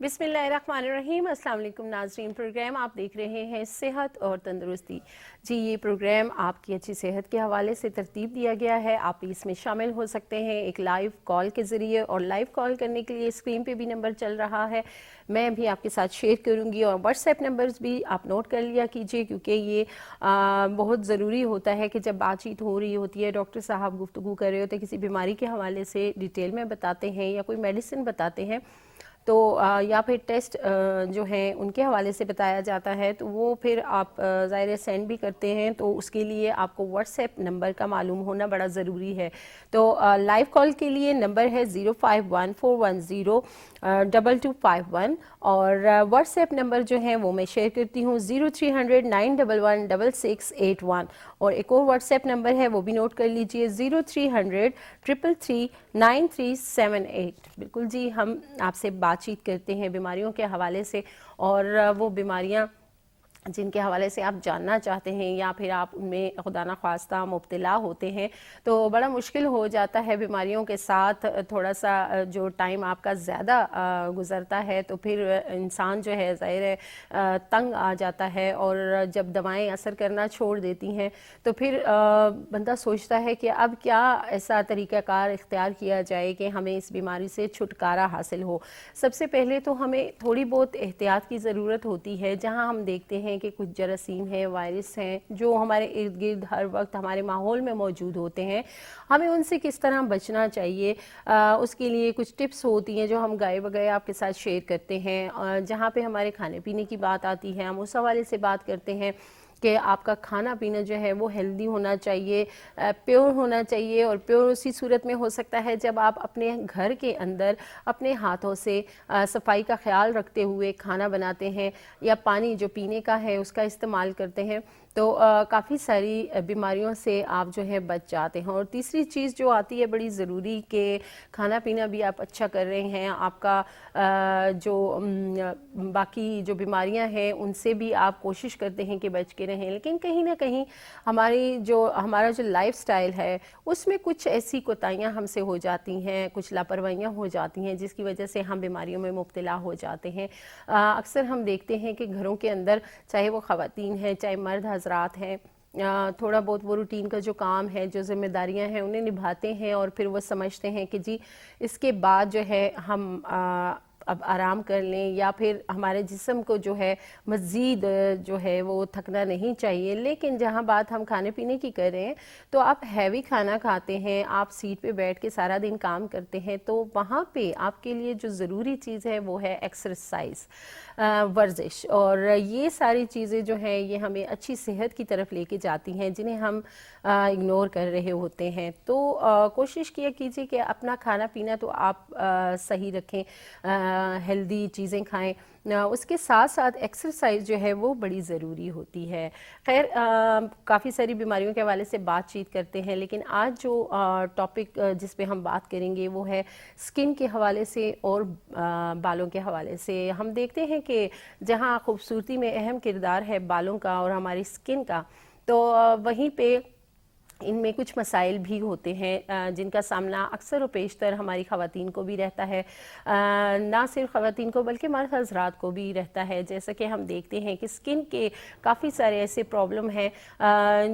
बिस्मिल्लाहिर्रहमानिर्रहीम। अस्सलाम वालेकुम नाज़रीन, प्रोग्राम आप देख रहे हैं सेहत और तंदुरुस्ती। जी, ये प्रोग्राम आपकी अच्छी सेहत के हवाले से तरतीब दिया गया है। आप इसमें शामिल हो सकते हैं एक लाइव कॉल के ज़रिए, और लाइव कॉल करने के लिए स्क्रीन पे भी नंबर चल रहा है, मैं भी आपके साथ शेयर करूंगी। और व्हाट्सएप नंबर्स भी आप नोट कर लिया कीजिए, क्योंकि ये बहुत ज़रूरी होता है कि जब बातचीत हो रही होती है, डॉक्टर साहब गुफ्तगू कर रहे होते हैं, किसी बीमारी के हवाले से डिटेल में बताते हैं या कोई मेडिसिन बताते हैं, तो या फिर टेस्ट जो हैं उनके हवाले से बताया जाता है, तो वो फिर आप ज़ाहिर सेंड भी करते हैं, तो उसके लिए आपको व्हाट्सएप नंबर का मालूम होना बड़ा ज़रूरी है। तो लाइव कॉल के लिए नंबर है 0514102251, और व्हाट्सएप नंबर जो है वो मैं शेयर करती हूँ 030091116681। और एक और व्हाट्सएप नंबर है, वो भी नोट कर लीजिए 0300339378। बिल्कुल जी, हम आपसे बातचीत करते हैं बीमारियों के हवाले से, और वो बीमारियां जिनके हवाले से आप जानना चाहते हैं या फिर आप उनमें खुदा न ख्वास्ता मुब्तला होते हैं, तो बड़ा मुश्किल हो जाता है बीमारियों के साथ। थोड़ा सा जो टाइम आपका ज़्यादा गुज़रता है, तो फिर इंसान जो है ज़ाहिर है तंग आ जाता है, और जब दवाएं असर करना छोड़ देती हैं, तो फिर बंदा सोचता है कि अब क्या ऐसा तरीक़ाकार इख्तियार किया जाए कि हमें इस बीमारी से छुटकारा हासिल हो। सबसे पहले तो हमें थोड़ी बहुत एहतियात की ज़रूरत होती है। जहाँ हम देखते हैं कि कुछ जरासीम हैं, वायरस हैं, जो हमारे इर्द गिर्द हर वक्त हमारे माहौल में मौजूद होते हैं, हमें उनसे किस तरह बचना चाहिए, उसके लिए कुछ टिप्स होती हैं जो हम गाए बगैर आपके साथ शेयर करते हैं। जहाँ पे हमारे खाने पीने की बात आती है, हम उस हवाले से बात करते हैं कि आपका खाना पीना जो है वो हेल्दी होना चाहिए, प्योर होना चाहिए। और प्योर उसी सूरत में हो सकता है जब आप अपने घर के अंदर अपने हाथों से सफाई का ख्याल रखते हुए खाना बनाते हैं, या पानी जो पीने का है उसका इस्तेमाल करते हैं, तो काफ़ी सारी बीमारियों से आप जो है बच जाते हैं। और तीसरी चीज़ जो आती है बड़ी ज़रूरी, कि खाना पीना भी आप अच्छा कर रहे हैं, आपका जो बाकी जो बीमारियां हैं उनसे भी आप कोशिश करते हैं कि बच के रहें, लेकिन कहीं ना कहीं हमारा जो लाइफ स्टाइल है उसमें कुछ ऐसी कोताहियां हमसे हो जाती हैं, कुछ लापरवाहियां हो जाती हैं, जिसकी वजह से हम बीमारियों में मुब्तला हो जाते हैं। अक्सर हम देखते हैं कि घरों के अंदर, चाहे वो ख़वातीन हैं चाहे मर्द हजरात हैं, थोड़ा बहुत वो रूटीन का जो काम है, जो जिम्मेदारियां हैं, उन्हें निभाते हैं, और फिर वो समझते हैं कि जी इसके बाद जो है हम अब आराम कर लें, या फिर हमारे जिस्म को जो है मज़ीद जो है वो थकना नहीं चाहिए। लेकिन जहाँ बात हम खाने पीने की कर रहे हैं, तो आप हैवी खाना खाते हैं, आप सीट पे बैठ के सारा दिन काम करते हैं, तो वहाँ पे आपके लिए जो ज़रूरी चीज़ है वो है एक्सरसाइज, वर्जिश। और ये सारी चीज़ें जो हैं ये हमें अच्छी सेहत की तरफ लेके जाती हैं, जिन्हें हम इग्नोर कर रहे होते हैं। तो कोशिश किया कीजिए कि अपना खाना पीना तो आप सही रखें, हेल्दी चीज़ें खाएं, उसके साथ साथ एक्सरसाइज जो है वो बड़ी ज़रूरी होती है। खैर, काफ़ी सारी बीमारियों के हवाले से बातचीत करते हैं, लेकिन आज जो टॉपिक जिस पे हम बात करेंगे वो है स्किन के हवाले से और बालों के हवाले से। हम देखते हैं कि जहाँ खूबसूरती में अहम किरदार है बालों का और हमारी स्किन का, तो वहीं पे इनमें कुछ मसाइल भी होते हैं जिनका सामना अक्सर व पेशतर हमारी ख़वातीन को भी रहता है, ना सिर्फ ख़वातीन को बल्कि मर्द हज़रात को भी रहता है। जैसा कि हम देखते हैं कि स्किन के काफ़ी सारे ऐसे प्रॉब्लम हैं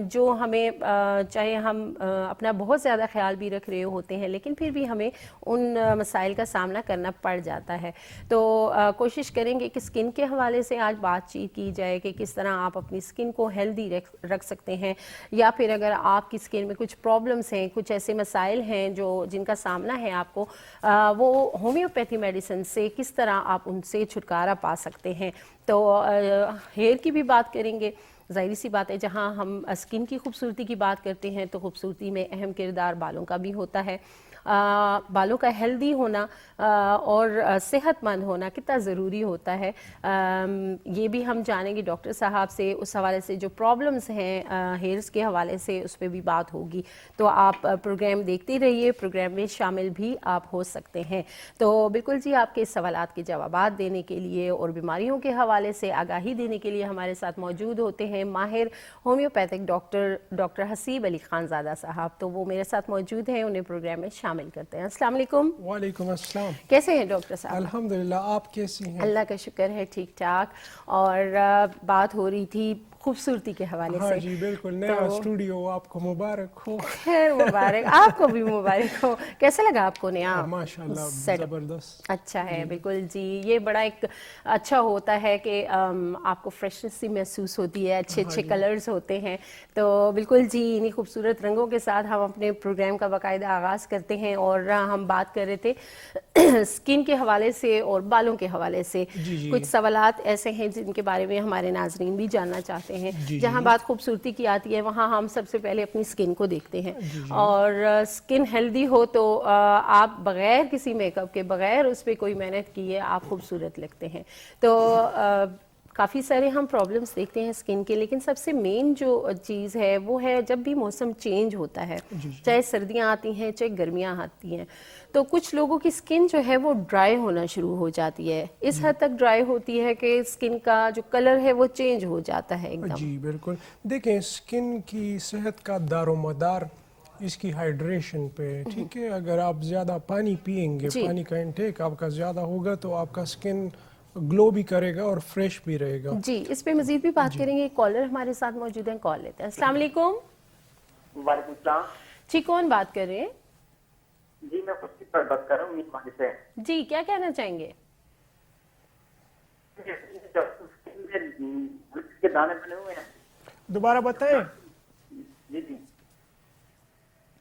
जो हमें, चाहे हम अपना बहुत ज़्यादा ख्याल भी रख रहे होते हैं, लेकिन फिर भी हमें उन मसाइल का सामना करना पड़ जाता है। तो कोशिश करेंगे कि स्किन के हवाले से आज बातचीत की जाए कि किस तरह आप अपनी स्किन को हेल्दी रख सकते हैं, या फिर अगर आप की स्किन में कुछ प्रॉब्लम्स हैं, कुछ ऐसे मसाइल हैं जो जिनका सामना है आपको, वो होम्योपैथी मेडिसिन से किस तरह आप उनसे छुटकारा पा सकते हैं। तो हेयर की भी बात करेंगे। ज़ाहिर सी बात है, जहाँ हम स्किन की खूबसूरती की बात करते हैं तो खूबसूरती में अहम किरदार बालों का भी होता है। बालों का हेल्दी होना और सेहतमंद होना कितना ज़रूरी होता है, ये भी हम जानेंगे डॉक्टर साहब से। उस हवाले से जो प्रॉब्लम्स हैं हेयर्स के हवाले से, उस पर भी बात होगी। तो आप प्रोग्राम देखते रहिए, प्रोग्राम में शामिल भी आप हो सकते हैं। तो बिल्कुल जी, आपके सवालात के जवाबात देने के लिए और बीमारियों के हवाले से आगाही देने के लिए हमारे साथ मौजूद होते हैं माहिर होम्योपैथिक डॉक्टर हसीब अली खानज़ादा साहब। तो वो मेरे साथ मौजूद हैं, उन्हें प्रोग्राम में शामिल شامل کرتے ہیں. السلام علیکم. وعلیکم السلام. کیسے ہیں ڈاکٹر صاحب؟ الحمدللہ, آپ کیسی ہیں؟ اللہ کا شکر ہے ٹھیک ٹھاک. اور بات ہو رہی تھی خوبصورتی کے حوالے سے. ہاں جی بالکل, نیا اسٹوڈیو آپ کو مبارک ہو. خیر مبارک, آپ کو بھی مبارک ہو. کیسا لگا آپ کو نیا ماشاءاللہ سیٹ؟ زبردست. اچھا ہے بالکل جی. یہ بڑا ایک اچھا ہوتا ہے کہ آپ کو فریشنس سی محسوس ہوتی ہے, اچھے اچھے کلرز ہوتے ہیں. تو بالکل جی انہی خوبصورت رنگوں کے ساتھ ہم اپنے پروگرام کا باقاعدہ آغاز کرتے ہیں. اور ہم بات کر رہے تھے اسکن کے حوالے سے اور بالوں کے حوالے سے. کچھ سوالات ایسے ہیں جن کے بارے میں ہمارے ناظرین بھی جاننا چاہتے ہیں. جہاں بات خوبصورتی کی آتی ہے وہاں ہم سب سے پہلے اپنی اسکن کو دیکھتے ہیں. اور اسکن ہیلدی ہو تو آپ بغیر کسی میک اپ کے, بغیر اس پہ کوئی محنت کیے آپ خوبصورت لگتے ہیں. تو کافی سارے ہم پرابلمس دیکھتے ہیں اسکن کے, لیکن سب سے مین جو چیز ہے وہ ہے جب بھی موسم چینج ہوتا ہے, چاہے سردیاں آتی ہیں چاہے گرمیاں آتی ہیں, تو کچھ لوگوں کی اسکن جو ہے وہ ڈرائی ہونا شروع ہو جاتی ہے. اس حد تک ڈرائی ہوتی ہے کہ اسکن کا جو کلر ہے وہ چینج ہو جاتا ہے ایک دم. جی بالکل. دیکھیں اسکن کی صحت کا دار و مدار اس کی ہائیڈریشن پہ, ٹھیک ہے. اگر آپ زیادہ پانی پئیں گے, پانی کا انٹیک آپ کا زیادہ ہوگا تو آپ کا اسکن گلو بھی کرے گا اور فریش بھی رہے گا. جی اس پہ مزید بھی بات کریں گے. کالر ہمارے ساتھ موجود ہیں, کال لیتے ہیں. السلام علیکم. وعلیکم السلام. جی کون بات کر رہے ہیں؟ جی میں خورشید پر بات کر رہا ہوں مہربانی سے. جی کیا کہنا چاہیں گے؟ کے دانے بنے ہوئے ہیں. دوبارہ بتائیں. جی جی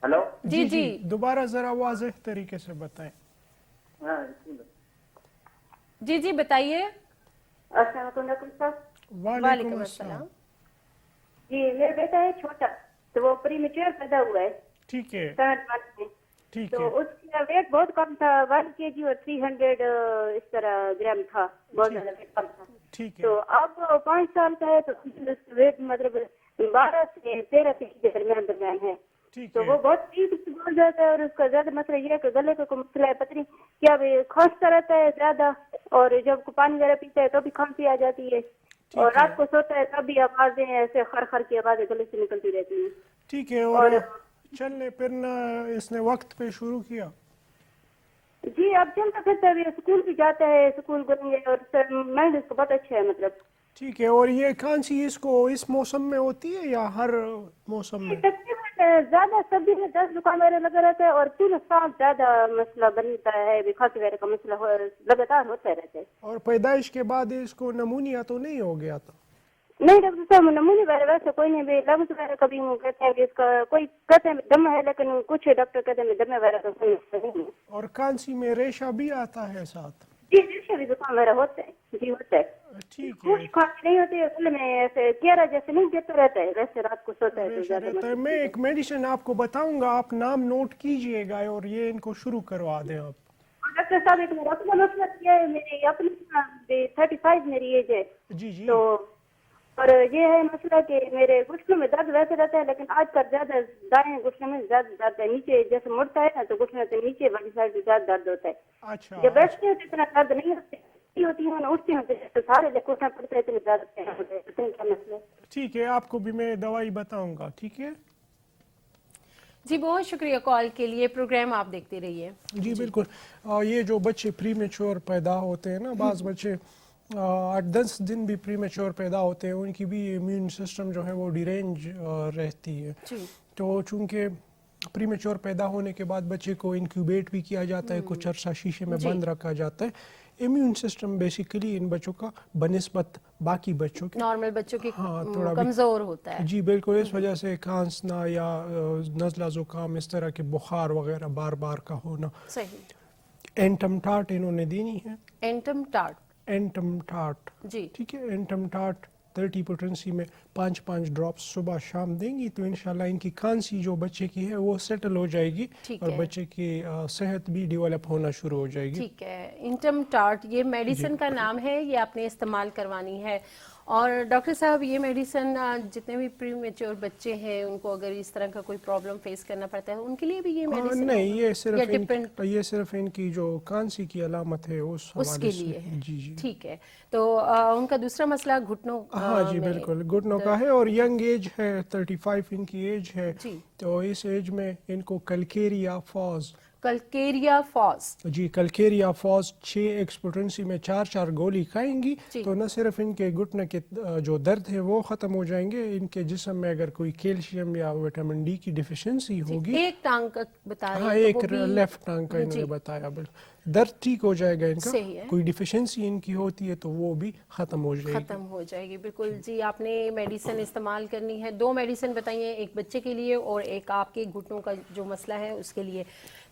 ہلو. جی جی دوبارہ ذرا واضح طریقے سے بتائیں. ہاں جی جی بتائیے. السلام علیکم ڈاکٹر صاحب. وعلیکم السلام. جی میرا بیٹا ہے چھوٹا, تو وہ پری میچور پیدا ہوا ہے. ٹھیک ہے. 7 منتھ میں. ٹھیک تو ہے. اس کا ویٹ بہت کم تھا, 1 kg اور 300 اس طرح گرام تھا, بہت زیادہ ویٹ کم تھا. ٹھیک ہے. تو اب 5 سال کا ہے تو ویٹ مطلب 12 سے 13 kg کے درمیان ہے. تو وہ بہت تیز بول جاتا ہے, اور اس کا زیادہ مسئلہ یہ ہے کہ گلے کا کوئی مسئلہ ہے, پتہ نہیں کیا کھانستا رہتا ہے زیادہ, اور جب پانی وغیرہ پیتا ہے تو بھی کھانسی آ جاتی ہے, اور رات کو سوتا ہے تب بھی آوازیں ایسے خر خر کی آوازیں گلے سے نکلتی رہتی ہیں. ٹھیک ہے. اور چلنے پھرنا اس نے وقت پہ شروع کیا؟ جی اب چلتا پھرتا ہے, اسکول بھی جاتا ہے, اسکول گئے, اور مائنڈ اس کو بہت اچھا ہے مطلب. ٹھیک ہے. اور یہ کھانسی اس کو اس موسم میں ہوتی ہے یا ہر موسم میں؟ زیادہ سردی میں 10 زکام وغیرہ لگا رہتا ہے, اور پورے سال زیادہ مسئلہ بنتا ہے, کھانسی وغیرہ کا مسئلہ لگاتار ہوتا رہتا ہے. اور پیدائش کے بعد اس کو نمونیا تو نہیں ہو گیا تھا؟ نہیں ڈاکٹر صاحب, نمونیا وغیرہ ویسے کوئی نہیں, بھی لمس وغیرہ کبھی کہتے ہیں کہ اس کا کوئی کہتے ہیں دم ہے, لیکن کچھ ڈاکٹر کہتے ہیں دم وغیرہ کا کوئی نہیں ہے. اور کھانسی میں ریشہ بھی آتا ہے ساتھ؟ جی ریشہ بھی زکام وغیرہ ہوتا ہے. جی ہوتا ہے. ٹھیک ہے. کچھ کھانسی نہیں ہوتی ہے, گلے میں ایسے کیرا جیسے نہیں دیتا رہتا ہے, ویسے رات کو سوتا ہے تو زیادہ. میں ایک میڈیسن آپ کو بتاؤں گا, آپ نام نوٹ کیجئے گا اور یہ ان کو شروع کروا دیں آپ. ڈاکٹر صاحب ایک میرا اپنا مسئلہ کیا ہے, میری اپنی 35 میری ایج ہے. جی جی. تو اور یہ ہے مسئلہ کہ میرے گھٹنوں میں درد ویسے رہتا ہے, لیکن آج کل زیادہ دائیں گھٹنے میں زیادہ درد ہے, نیچے جیسے مڑتا ہے نا تو گھٹنے سے نیچے والی سائڈ زیادہ درد ہوتا ہے. اچھا. جب بیٹھتے ہیں تو اتنا درد نہیں ہوتی ہے, اٹھتے ہیں تو سارے جب گھٹنا پڑتا ہے اتنے درد ہوتے ہیں. کیا مسئلہ ہے؟ ٹھیک ہے, آپ کو بھی میں دوائی بتاؤں گا. ٹھیک ہے. جی بہت شکریہ کال کے لیے. پروگرام آپ دیکھتے رہیے. جی بالکل. یہ جو بچے پری میچور پیدا ہوتے ہیں نا, بعض بچے 8-10 دن بھی پری میچور پیدا ہوتے ہیں, ان کی بھی امیون سسٹم جو ہے وہ ڈیرینج رہتی ہے. تو چونکہ پری میچور پیدا ہونے کے بعد بچے کو انکیوبیٹ بھی کیا جاتا ہے, کچھ عرصہ شیشے میں بند رکھا جاتا ہے. امیون سسٹم بیسیکلی ان بچوں کا بنسبت باقی بچوں کے نارمل بچوں کی تھوڑا کمزور ہوتا ہے. جی بالکل. اس وجہ سے کھانسنا یا نزلہ زکام اس طرح کے بخار وغیرہ بار بار کا ہونا. صحیح. اینٹم ٹاٹ انہوں نے دینی ہے. اینٹم ٹاٹ. اینٹم ٹاٹ. جی ٹھیک ہے. اینٹم ٹاٹ 30 پوٹنسی میں 5 ڈراپس صبح شام دیں گی تو انشاءاللہ ان کی کھانسی جو بچے کی ہے وہ سیٹل ہو جائے گی, اور بچے کی صحت بھی ڈیولپ ہونا شروع ہو جائے گی. ٹھیک ہے. انٹم ٹارٹ یہ میڈیسن کا نام ہے, یہ آپ نے استعمال کروانی ہے. اور ڈاکٹر صاحب یہ میڈیسن جتنے بھی پری میچور بچے ہیں ان کو اگر اس طرح کا کوئی پرابلم فیس کرنا پڑتا ہے ان کے لیے بھی یہ میڈیسن نہیں, یہ صرف ان کی جو کھانسی کی علامت ہے اس کے لیے ہے. جی جی ٹھیک ہے. تو ان کا دوسرا مسئلہ گھٹنوں. ہاں جی بالکل, گھٹنوں کا ہے, اور ینگ ایج ہے, 35 ان کی ایج ہے. تو اس ایج میں ان کو کلکیریا فاز कलकेरिया फॉस। जी, कलकेरिया फॉस 6 एक्सपोटेंसी में 4 गोली खाएंगी तो न सिर्फ इनके घुटने के जो दर्द है वो ख़त्म हो जाएंगे, इनके जिस्म में अगर कोई कैल्शियम या विटामिन डी की डिफिशिएंसी होगी, एक टांग का बता रहे हाँ हैं, एक लेफ्ट टांग का इन्होंने बताया, दर्द ठीक हो जाएगा इनका, कोई डिफिशिएंसी इनकी होती है तो वो भी ख़त्म हो जाएगी। ख़त्म हो जाएगी, बिल्कुल जी। आपने मेडिसिन इस्तेमाल करनी है, 2 मेडिसिन बताइए, एक बच्चे के लिए और एक आपके घुटनों का जो मसला है उसके लिए।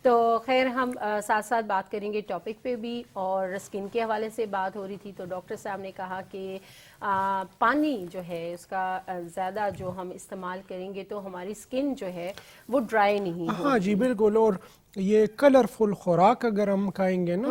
तो खैर हम साथ साथ बात करेंगे टॉपिक पे भी, और स्किन के हवाले से बात हो रही थी तो डॉक्टर साहब ने कहा कि पानी जो है उसका ज़्यादा जो हम इस्तेमाल करेंगे तो हमारी स्किन जो है वो ड्राई नहीं होगी। हाँ जी बिल्कुल, और ये कलरफुल खुराक अगर हम खाएंगे ना,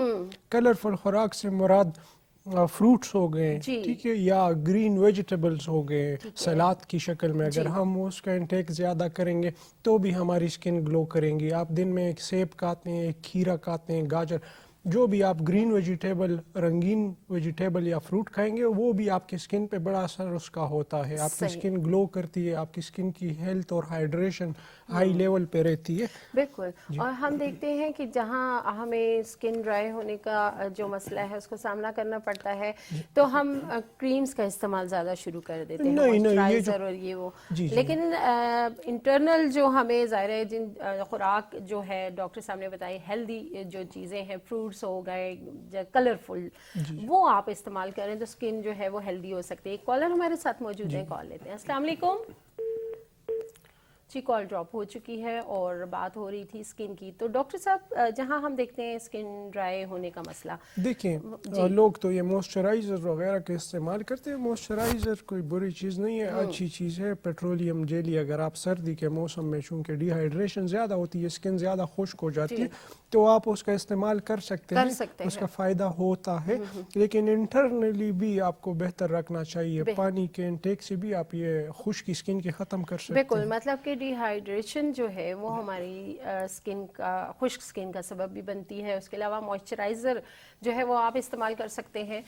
कलरफुल खुराक से मुराद फ्रूट्स हो गए, ठीक है, या ग्रीन वेजिटेबल्स हो गए सलाद की शक्ल में, अगर हम उसका इंटेक ज़्यादा करेंगे तो भी हमारी स्किन ग्लो करेंगी। आप दिन में एक सेब खाते हैं, एक खीरा खाते हैं, गाजर, जो भी आप ग्रीन वेजिटेबल, रंगीन वेजिटेबल या फ्रूट खाएंगे वो भी आपकी स्किन पे बड़ा असर उसका होता है, आपकी स्किन ग्लो करती है, आपकी स्किन की हेल्थ और हाइड्रेशन हाई लेवल पे रहती है। बिल्कुल, और हम देखते हैं कि जहां हमें स्किन ड्राई होने का जो मसला है उसको सामना करना पड़ता है तो हम क्रीम्स का इस्तेमाल ज़्यादा शुरू कर देते हैं, मॉइस्चराइजर और ये वो, लेकिन इंटरनल जो हमें ज़ाहिर है जिन खुराक जो है डॉक्टर साहब ने बताई, हेल्दी जो चीज़ें हैं, फ्रूट्स हो गए कलरफुल, वो आप इस्तेमाल करें तो स्किन जो है वो हेल्दी हो सकती है। एक कॉलर हमारे साथ मौजूद है, कॉल लेते हैं। अस्सलाम वालेकुम जी, कॉल ड्रॉप हो चुकी है और बात हो रही थी स्किन की। तो डॉक्टर साहब जहां हम देखते हैं स्किन ड्राई होने का मसला, देखिए लोग तो ये मॉइस्चराइज़र वगैरह के इस्तेमाल करते हैं, मॉइस्चराइज़र कोई बुरी चीज़ नहीं है, अच्छी चीज़ है। पेट्रोलियम जेली, अगर आप सर्दी के मौसम में चूँकि डिहाइड्रेशन ज़्यादा होती है, स्किन ज़्यादा खुश्क हो जाती है, तो आप उसका इस्तेमाल कर सकते हैं, उसका फ़ायदा होता है। लेकिन इंटरनली भी आपको बेहतर रखना चाहिए, पानी के इंटेक से भी आप ये खुश्की स्किन की ख़त्म कर सकते हैं। बिल्कुल, मतलब कि डिहाइड्रेशन जो है वो हमारी स्किन का, खुश्क स्किन का सबब भी बनती है। उसके अलावा मॉइस्चराइज़र जो है वो आप इस्तेमाल कर सकते हैं।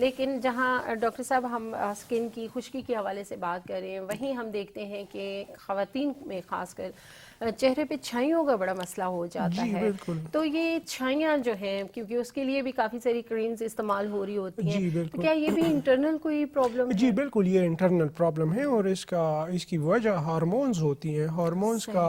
लेकिन जहाँ डॉक्टर साहब हम स्किन की खुश्की के हवाले से बात कर रहे हैं, वहीं हम देखते हैं कि ख़वातीन में ख़ासकर चेहरे पे छाइयों का बड़ा मसला हो जाता है। तो ये छाइयाँ जो हैं, क्योंकि उसके लिए भी काफ़ी सारी क्रीम्स इस्तेमाल हो रही होती हैं, तो क्या ये भी इंटरनल कोई प्रॉब्लम है? जी बिल्कुल, ये इंटरनल प्रॉब्लम है और इसकी वजह हार्मोन्स होती हैं। हार्मोन्स का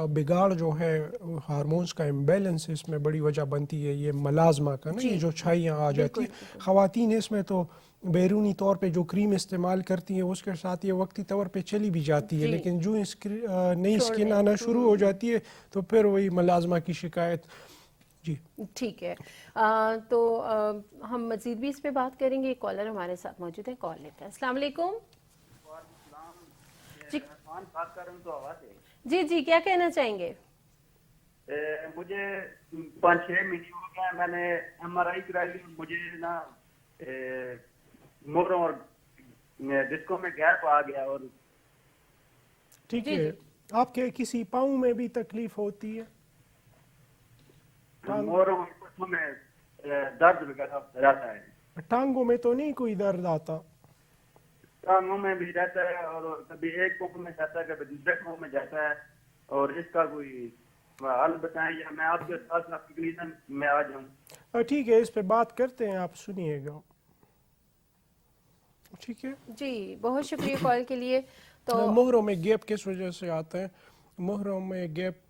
बिगाड़ जो है, हार्मोन्स का इम्बैलेंस इसमें बड़ी वजह बनती है, ये मलाज़मा का ना, ये जो छाइयाँ आ जाती है। ख़वातीन इसमें तो बैरूनी तौर पे जो क्रीम इस्तेमाल करती हैं उसके साथ ये वक्ती तौर पे चली भी जाती है, लेकिन जो नई स्किन आना शुरू हो जाती है तो फिर वही मलाज़मा की शिकायत। जी ठीक है, तो हम मज़ीद भी इस पे बात करेंगे। कॉलर हमारे साथ मौजूद है, कॉल लेते हैं। अस्सलाम वालेकुम जी, जी क्या कहना चाहेंगे? मुझे 5-6 महीने हो गया, मैंने MRI कराई, मुझे ना मोर और डिस्को में गैप आ गया। और ठीक है, आपके किसी पाँव में भी तकलीफ होती है? मोर और में दर्द रहता है। टांगों में तो नहीं कोई दर्द आता? टांगों में भी रहता है और कभी एक पाँव में जाता है, कभी दूसरे पाँव में जाता है, और इसका कोई हल बताएं या मैं आपके साथ आपकी क्लिनिक में आ जाऊं? ठीक है, इस पे बात करते हैं, आप सुनिएगा। ठीक है जी, बहुत शुक्रिया कॉल के लिए। तो मोहरों में गैप किस वजह से आता है? मोहरों में गैप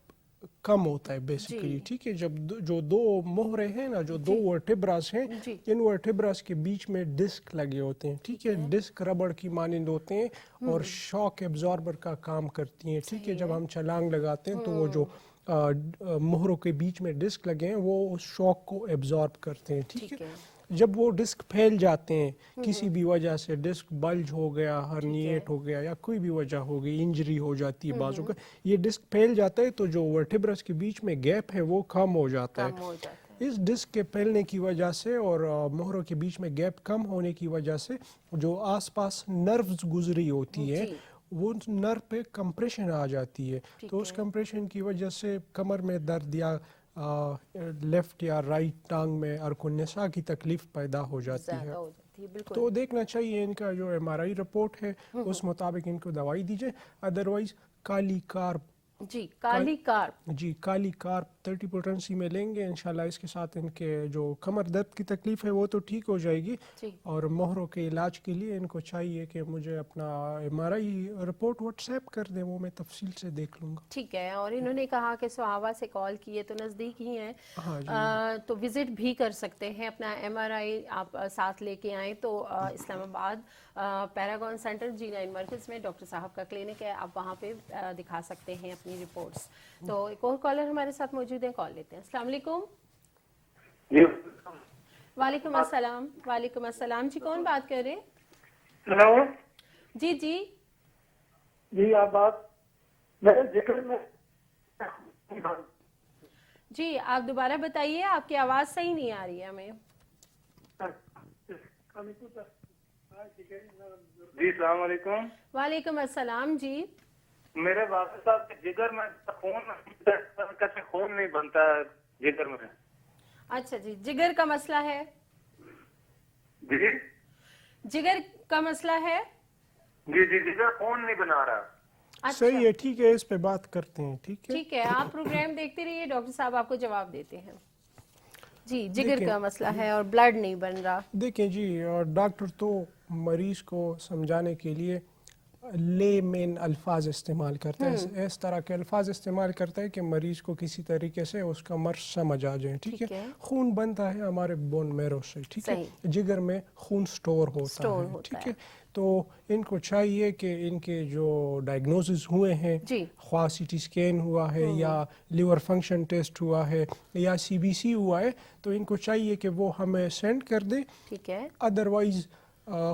कम होता है बेसिकली, ठीक है। जब जो 2 मोहरे हैं ना, जो 2 वर्टिब्रास हैं, इन वर्टिब्रास के बीच में डिस्क लगे होते हैं, ठीक है। डिस्क रबड़ की मानिंद होते हैं और शॉक एब्जॉर्बर का काम करती हैं, ठीक है। जब हम छलांग लगाते हैं तो वो जो मोहरों के बीच में डिस्क लगे हैं वो उस शॉक को एब्जॉर्ब करते हैं, ठीक है। जब वो डिस्क फैल जाते हैं किसी भी वजह से, डिस्क बल्ज हो गया, हर्निएट हो गया या कोई भी वजह हो गई, इंजरी हो जाती है बाजू का, ये डिस्क फैल जाता है तो जो वर्टिब्रस के बीच में गैप है वो कम हो जाता है। इस डिस्क के फैलने की वजह से और मोहरों के बीच में गैप कम होने की वजह से जो आसपास नर्व्स गुजरी होती है वो नर्व पे कंप्रेशन आ जाती है, तो उस कंप्रेशन की वजह से कमर में दर्द या लेफ्ट या राइट टांग में अरकुन्नसा की तकलीफ पैदा हो जाती है। तो देखना चाहिए इनका जो MRI रिपोर्ट है उस मुताबिक इनको दवाई दीजिए, अदरवाइज काली कार جی کالی کارپ، جی کالی کارپ 30 پوٹنسی میں لیں گے انشاءاللہ. اس کے ساتھ ان کے جو کمر درد کی تکلیف ہے وہ تو ٹھیک ہو جائے گی. جی اور مہروں کے علاج کے لیے ان کو چاہیے کہ مجھے اپنا MRI رپورٹ واٹس ایپ کر دیں, وہ میں تفصیل سے دیکھ لوں گا. ٹھیک ہے. اور انہوں نے کہا کہ سوہاوا سے کال کیے تو نزدیک ہی ہیں, ہاں جی تو وزٹ بھی کر سکتے ہیں. اپنا MRI آپ ساتھ لے کے آئیں تو اسلام آباد پیراگون سینٹر G9 مرکز میں ڈاکٹر صاحب کا کلینک ہے, آپ وہاں پہ دکھا سکتے ہیں اپنی رپورٹس. تو ایک اور کالر ہمارے ساتھ موجود ہیں, کال لیتے ہیں. السلام علیکم. جی وعلیکم السلام. وعلیکم السلام جی, کون بات کر رہے ہیں؟ ہلو جی جی جی, آپ بات میرے ذکر میں جی آپ دوبارہ بتائیے, آپ کی آواز صحیح نہیں آ رہی ہے ہمیں. جی السلام علیکم. وعلیکم السلام. جی میرے والد صاحب کے جگر میں خون نہیں بنتا جگر میں. اچھا جی, جگر کا مسئلہ ہے. جی جگر کا مسئلہ ہے. جی جی جگر خون نہیں بنا رہا. اچھا صحیح ہے, ٹھیک ہے, اس پہ بات کرتے ہیں. ٹھیک ہے, ٹھیک ہے, آپ پروگرام دیکھتے رہیے, ڈاکٹر صاحب آپ کو جواب دیتے ہیں. جی جگر دیکھیں کا مسئلہ ہے اور بلڈ نہیں بن رہا. دیکھیں جی, ڈاکٹر تو مریض کو سمجھانے کے لیے لے مین الفاظ استعمال کرتا ہے, اس طرح کے الفاظ استعمال کرتا ہے کہ مریض کو کسی طریقے سے اس کا مرض سمجھ آ جائے. ٹھیک ہے, خون بنتا ہے ہمارے بون میرو سے. ٹھیک ہے, جگر میں خون سٹور ہوتا ہے. ٹھیک ہے, تو ان کو چاہیے کہ ان کے جو ڈائگنوسس ہوئے ہیں, خواہ سی ٹی اسکین ہوا ہے یا لیور فنکشن ٹیسٹ ہوا ہے یا CBC ہوا ہے, تو ان کو چاہیے کہ وہ ہمیں سینڈ کر دیں. ٹھیک ہے, ادروائز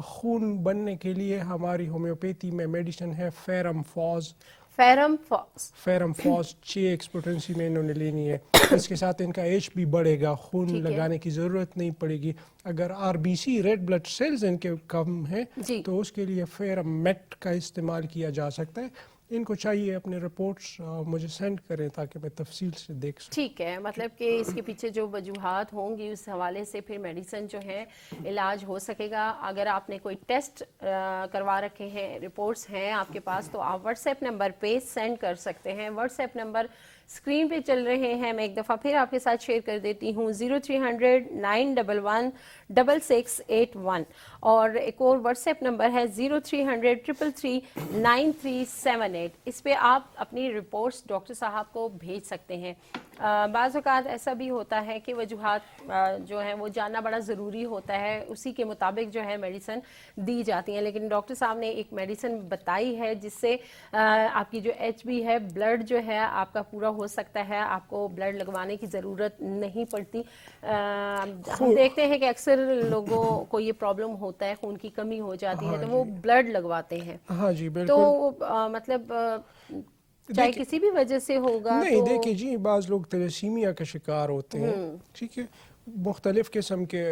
خون بننے کے لیے ہماری ہومیوپیتھی میں میڈیسن ہے فیرم فاز. فیرم فاز 6x پوٹنسی میں انہوں نے لینی ہے. اس کے ساتھ ان کا HB بڑھے گا, خون لگانے کی ضرورت نہیں پڑے گی. اگر RBC ریڈ بلڈ سیلز ان کے کم ہیں تو اس کے لیے فیرم میٹ کا استعمال کیا جا سکتا ہے. ان کو چاہیے اپنے رپورٹس مجھے سینڈ کریں تاکہ میں تفصیل سے دیکھ سکوں. ٹھیک ہے, مطلب کہ اس کے پیچھے جو وجوہات ہوں گی اس حوالے سے پھر میڈیسن جو ہے علاج ہو سکے گا. اگر آپ نے کوئی ٹیسٹ کروا رکھے ہیں, رپورٹس ہیں آپ کے پاس, تو آپ واٹس ایپ نمبر پہ سینڈ کر سکتے ہیں. واٹس ایپ نمبر اسکرین پہ چل رہے ہیں, میں ایک دفعہ پھر آپ کے ساتھ شیئر کر دیتی ہوں, 0300 911 6681. اور ایک اور واٹس ایپ نمبر ہے 0300 333 9378. اس پہ آپ اپنی رپورٹس ڈاکٹر صاحب کو بھیج سکتے ہیں. بعض اوقات ایسا بھی ہوتا ہے کہ وجوہات جو ہیں وہ جاننا بڑا ضروری ہوتا ہے, اسی کے مطابق جو ہے میڈیسن دی جاتی ہیں. لیکن ڈاکٹر صاحب نے ایک میڈیسن بتائی ہے جس سے آپ کی جو HB ہے, بلڈ جو ہے آپ کا پورا ہو سکتا ہے, آپ کو بلڈ لگوانے کی ضرورت نہیں پڑتی. ہم دیکھتے ہیں کہ اکثر لوگوں کو یہ پرابلم ہوتا ہے, خون کی کمی ہو جاتی ہے تو وہ بلڈ لگواتے ہیں. ہاں جی بالکل. تو مطلب چاہے کسی بھی وجہ سے ہوگا. نہیں دیکھیں جی, بعض لوگ تیلیسیمیا کا شکار ہوتے ہیں. ٹھیک ہے, مختلف قسم کے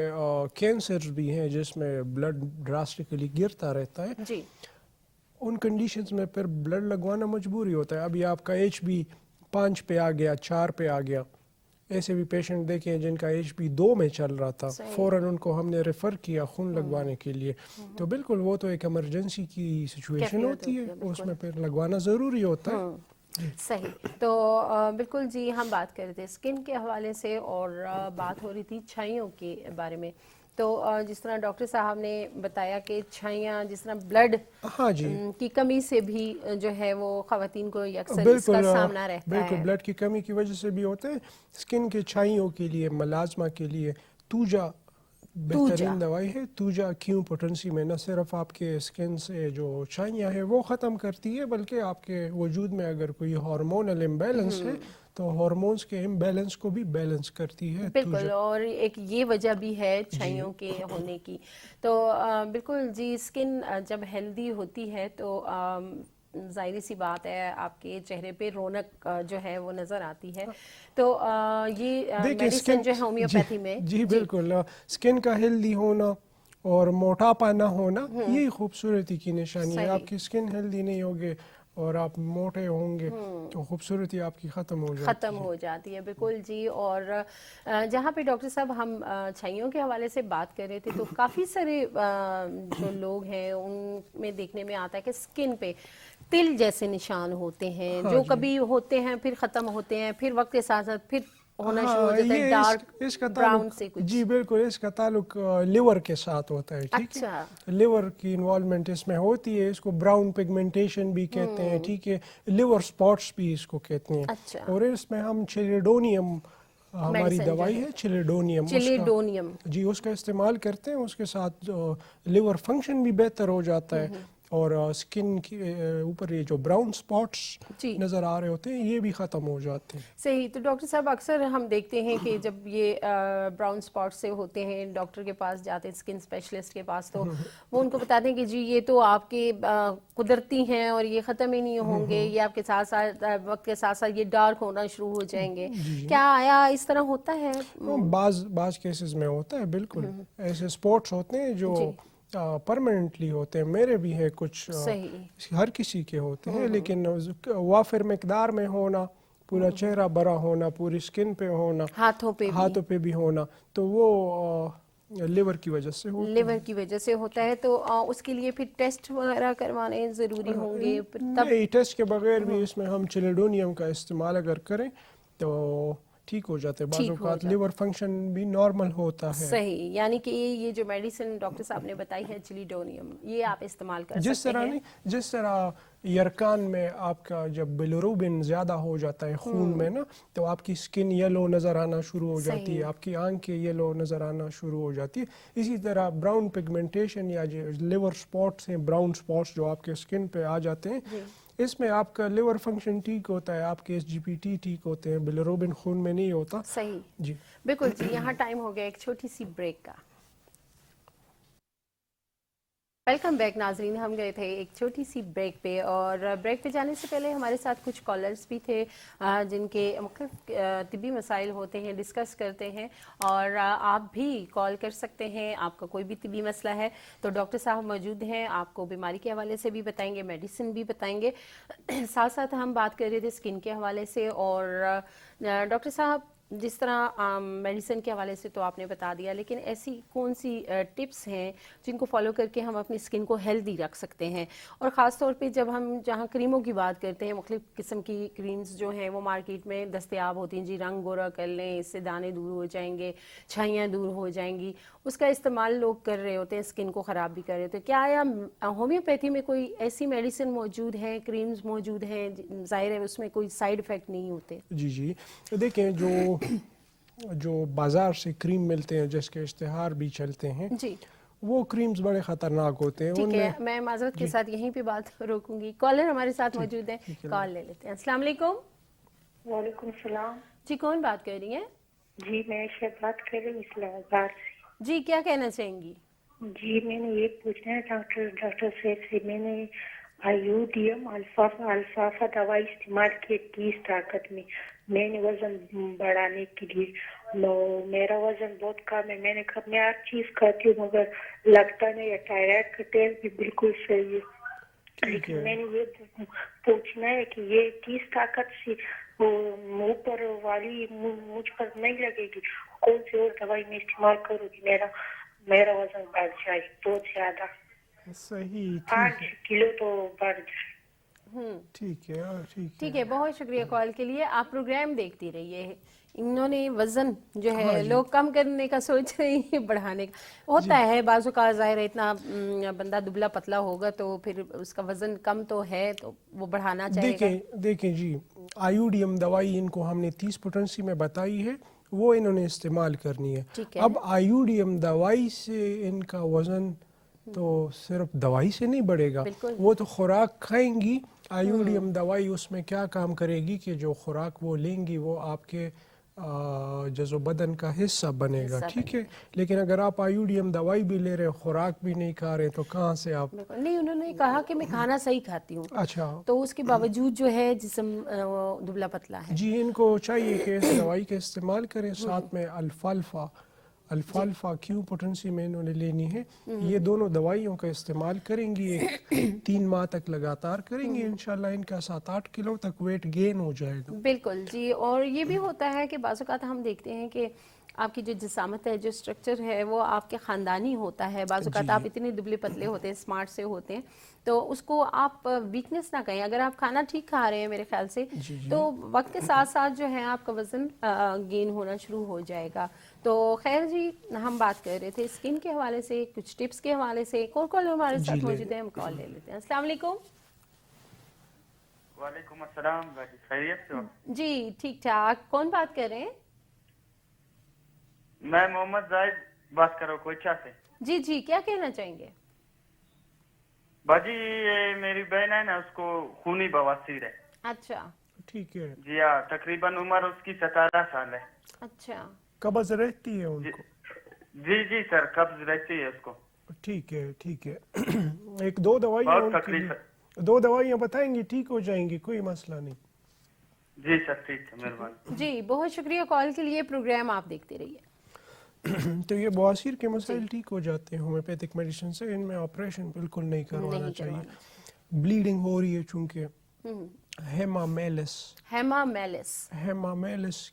کینسرز بھی ہیں جس میں بلڈ ڈراسٹکلی گرتا رہتا ہے. جی, ان کنڈیشنز میں پھر بلڈ لگوانا مجبوری ہوتا ہے. ابھی آپ کا HB 5 پہ آ گیا, 4 پہ آ گیا, ایسے بھی پیشنٹ دیکھیں جن کا HB 2 میں چل رہا تھا, فوراً ان کو ہم نے ریفر کیا خون لگوانے کے لیے. تو بالکل وہ تو ایک ایمرجنسی کی سچویشن ہوتی ہے, اس میں پھر لگوانا ضروری ہوتا ہے. صحیح. تو بالکل جی, ہم بات کر رہے تھے اسکن کے حوالے سے اور بات ہو رہی تھی چھائیوں کے بارے میں. تو جس طرح ڈاکٹر صاحب نے بتایا کہ چھائیاں جس طرح بلڈ کی کمی سے بھی جو ہے وہ خواتین کو اکثر اس کا سامنا رہتا ہے. بالکل بلڈ کی کمی کی وجہ سے بھی ہوتے ہیں. اسکن کے چھائیوں کے لیے, ملازمہ کے لیے توجا بہترین دوائی ہے. توجا کیوں پوٹنسی میں نہ صرف آپ کے اسکن سے جو چھائیاں ہیں وہ ختم کرتی ہے, بلکہ آپ کے وجود میں اگر کوئی ہارمونل امبیلنس ہے تو ہارمونز کے امبیلنس کو بھی بیلنس کرتی ہے. بالکل, اور ایک یہ وجہ بھی ہے چھائیوں کے ہونے کی. تو بالکل جی, اسکن جب ہیلدی ہوتی ہے تو ظاہری سی بات ہے آپ کے چہرے پہ رونق جو ہے وہ نظر آتی ہے. تو یہ میڈیسن جو ہے ہومیوپیتھی میں, جی بالکل, اسکن کا ہیلدی ہونا اور موٹاپا نہ ہونا یہی خوبصورتی کی نشانی ہے. آپ کی اسکن ہیلدی نہیں ہوگی اور آپ موٹے ہوں گے تو خوبصورتی آپ کی ختم ہو جاتی ہے. بالکل جی. اور جہاں پہ ڈاکٹر صاحب ہم چھائیوں کے حوالے سے بات کر رہے تھے تو کافی سارے جو لوگ ہیں ان میں دیکھنے میں آتا ہے کہ اسکن پہ तिल जैसे निशान होते हैं जो कभी होते हैं फिर खत्म होते हैं, फिर वक्त के साथ साथ फिर होना शुरू हो जाता है डार्क इसका ब्राउन से ताल्लुक कुछ। जी बिल्कुल, इसका ताल्लुक लिवर के साथ होता है, ठीक है। अच्छा। लिवर की इन्वॉल्वमेंट इसमें होती है, इसको ब्राउन पिगमेंटेशन भी कहते हैं, ठीक है। लिवर स्पॉट्स भी इसको कहते हैं। अच्छा। और इसमें हम चिलिडोनियम, हमारी Medicine जो दवाई है। है चिलिडोनियम, चिलिडोनियम। जी उसका इस्तेमाल करते हैं। उसके साथ लिवर फंक्शन भी बेहतर हो जाता है, और स्किन के ऊपर ये जो ब्राउन स्पॉट्स जी। नज़र आ रहे होते हैं ये भी ख़त्म हो जाते हैं। सही। तो डॉक्टर साहब अक्सर हम देखते हैं कि जब ये ब्राउन स्पॉट से होते हैं डॉक्टर के पास जाते हैं, स्किन स्पेशलिस्ट के पास, तो वो उनको बताते हैं कि जी ये तो आपके कुदरती हैं और ये ख़त्म ही नहीं होंगे, ये आपके साथ साथ वक्त के साथ साथ ये डार्क होना शुरू हो जाएंगे। क्या आया इस तरह होता है? बाज केसेस में होता है, बिल्कुल ऐसे स्पॉट्स होते हैं जो परमानेंटली होते हैं। मेरे भी है कुछ, सही। हर किसी के होते हैं, लेकिन वाफिर मिकदार में होना, पूरा चेहरा बड़ा होना, पूरी स्किन पे होना, हाथों पे भी होना, तो वो लिवर की वजह से होता है। लिवर की वजह से होता है। तो उसके लिए फिर टेस्ट वगैरह करवाने ज़रूरी होंगे तब? नहीं, टेस्ट के बगैर भी इसमें हम चिलिडोनियम का इस्तेमाल अगर करें तो ठीक हो जाते हैं। बाज़ औक़ात लिवर फंक्शन भी नॉर्मल होता है। सही। यानी कि ये जो मेडिसिन डॉक्टर साहब ने बताई है चिलिडोनियम, ये आप इस्तेमाल कर सकते हैं। जिस तरह यरकान में आपका जब बिलिरुबिन ज़्यादा हो जाता है खून में ना, तो आपकी स्किन येलो नज़र आना शुरू हो जाती है, आपकी आंखें येलो नज़र आना शुरू हो जाती है। इसी तरह ब्राउन पिगमेंटेशन या जो लिवर स्पॉट्स हैं, ब्राउन स्पॉट्स जो आपके स्किन पे आ जाते हैं, इसमें आपका लिवर फंक्शन ठीक होता है, आपके एसजीपीटी ठीक होते हैं, बिलिरुबिन खून में नहीं होता। सही जी बिल्कुल जी। यहाँ टाइम हो गया एक छोटी सी ब्रेक का। वेलकम बैक नाजरीन। हम गए थे एक छोटी सी ब्रेक पे, और ब्रेक पे जाने से पहले हमारे साथ कुछ कॉलर्स भी थे जिनके मुख्तलिफ तिब्बी मसाइल होते हैं, डिस्कस करते हैं, और आप भी कॉल कर सकते हैं। आपका कोई भी तिब्बी मसला है तो डॉक्टर साहब मौजूद हैं, आपको बीमारी के हवाले से भी बताएंगे, मेडिसिन भी बताएंगे। साथ साथ हम बात कर रहे थे स्किन के हवाले से, और डॉक्टर साहब जिस तरह मेडिसिन के हवाले से तो आपने बता दिया, लेकिन ऐसी कौन सी टिप्स हैं जिनको फॉलो करके हम अपनी स्किन को हेल्दी रख सकते हैं? और ख़ास तौर पे जब हम जहाँ क्रीमों की बात करते हैं, मुख्तलिफ़ किस्म की क्रीम्स जो हैं वो मार्केट में दस्तयाब होती हैं। जी रंग गोरा कर लें, इससे दाने दूर हो जाएंगे, छाइयाँ दूर हो जाएंगी, उसका इस्तेमाल लोग कर रहे होते हैं, स्किन को ख़राब भी कर रहे होते हैं। क्या आया होम्योपैथी में कोई ऐसी मेडिसिन मौजूद है, क्रीम्स मौजूद हैं, ज़ाहिर है उसमें कोई साइड इफ़ेक्ट नहीं होते? जी देखें, जो बाजार से क्रीम मिलते हैं जिसके इश्तिहार भी चलते हैं जी, वो क्रीम्स बड़े खतरनाक होते हैं। ठीक है, मैं माजरत के साथ यहीं पे बात रोकूंगी। कॉलर हमारे साथ मौजूद है, कॉल ले लेते हैं। अस्सलाम वालेकुम। वालेकुम सलाम। जी कौन बात कर रही हैं? जी मैं शब बात कर रही हूँ इस्लामाबाद से। जी क्या कहना चाहेंगी? जी मैंने ये पूछना है डॉक्टर साहब से, मैंने आयुडियम अल्फाफा दवाई इस्तेमाल की 30 ताकत में, मैंने वजन बढ़ाने के लिए। मेरा वजन बहुत कम है, मैं हर चीज खाती हूँ मगर लगता नहीं है। थायराइड का टेस्ट भी बिल्कुल सही है, लेकिन मैंने ये पूछना है कि ये 30 ताकत से मुंह पर वाली मुझ पर नहीं लगेगी? कौन सी और दवाई में इस्तेमाल करूँगी मेरा वजन बढ़ जाए बहुत ज्यादा? सही, 5 किलो तो बढ़ जाए। ठीक है। बहुत शुक्रिया कॉल के लिए। आप प्रोग्राम देखती रहिए। इन्होंने वजन जो है लोग कम करने का सोच रहे हैं, बढ़ाने का होता है बाजू का। ज़ाहिर है इतना बंदा दुबला पतला होगा तो फिर उसका वजन कम तो है, तो वो बढ़ाना चाहेगा। देखें जी, आयुडियम दवाई इनको हमने 30 पोटेंसी में बताई है, वो इन्होंने इस्तेमाल करनी है। अब आयुडियम दवाई से इनका वजन तो सिर्फ दवाई से नहीं बढ़ेगा, वो तो खुराक खाएंगी। आयुडियम दवाई उसमें क्या काम करेगी कि जो खुराक वो लेंगी वो आपके जज़ो बदन का हिस्सा बनेगा, ठीक है। लेकिन अगर आप आयुडियम दवाई भी ले रहे हो, खुराक भी नहीं खा रहे, तो कहाँ से आप? नहीं, उन्होंने कहा कि मैं खाना सही खाती हूँ। अच्छा, तो उसके बावजूद जो है जिस्म दुबला पतला है। जी, इनको चाहिए कि इस दवाई का इस्तेमाल करें। साथ में अल्फाल्फा क्यू पोटेंसी में इन्होंने लेनी है। ये दोनों दवाइयों का इस्तेमाल करेंगी, 3 माह तक लगातार करेंगी, इंशाल्लाह इनका 7-8 किलो तक वेट गेन हो जाएगा। बिल्कुल जी। और ये भी होता है कि बाज़ औक़ात हम देखते हैं कि آپ کی جو جسامت ہے، جو اسٹرکچر ہے، وہ آپ کے خاندانی ہوتا ہے. بعض اوقات آپ اتنے دبلے پتلے ہوتے ہیں، اسمارٹ سے ہوتے ہیں، تو اس کو آپ ویکنیس نہ کہیں. اگر آپ کھانا ٹھیک کھا رہے ہیں میرے خیال سے تو وقت کے ساتھ ساتھ جو ہے آپ کا وزن گین ہونا شروع ہو جائے گا. تو خیر جی، ہم بات کر رہے تھے اسکن کے حوالے سے، کچھ ٹپس کے حوالے سے. ایک اور کال ہمارے ساتھ موجود ہے، ہم کال لے لیتے ہیں. السلام علیکم. وعلیکم السلام. خیریت سے ہو؟ جی ٹھیک ٹھاک. کون بات کر رہے ہیں؟ میں محمد زاہد بات کر رہا ہوں کوئچہ سے. جی جی، کیا کہنا چاہیں گے؟ باجی یہ میری بہن ہے نا، اس کو خونی بواسیر ہے. اچھا ٹھیک ہے. جی ہاں، تقریباً عمر اس کی 17 سال ہے. اچھا. قبض رہتی ہے ان کو؟ جی سر، قبض رہتی ہے اس کو. ٹھیک ہے ٹھیک ہے. ایک دو دوائیاں بہت ان کی تکلیف ہے. دو دوائیاں بتائیں گی، ٹھیک ہو جائیں گی، کوئی مسئلہ نہیں. جی سر ٹھیک ہے، مہربانی. جی بہت شکریہ کال کے لیے. پروگرام آپ دیکھتے رہیے. تو یہ بواسیر کے مسائل ٹھیک ہو جاتے ہیں ہومیوپیتھک میڈیسن سے. ان میں آپریشن بالکل نہیں کروانا چاہیے. بلیڈنگ ہو رہی ہے چونکہ ہیمامیلس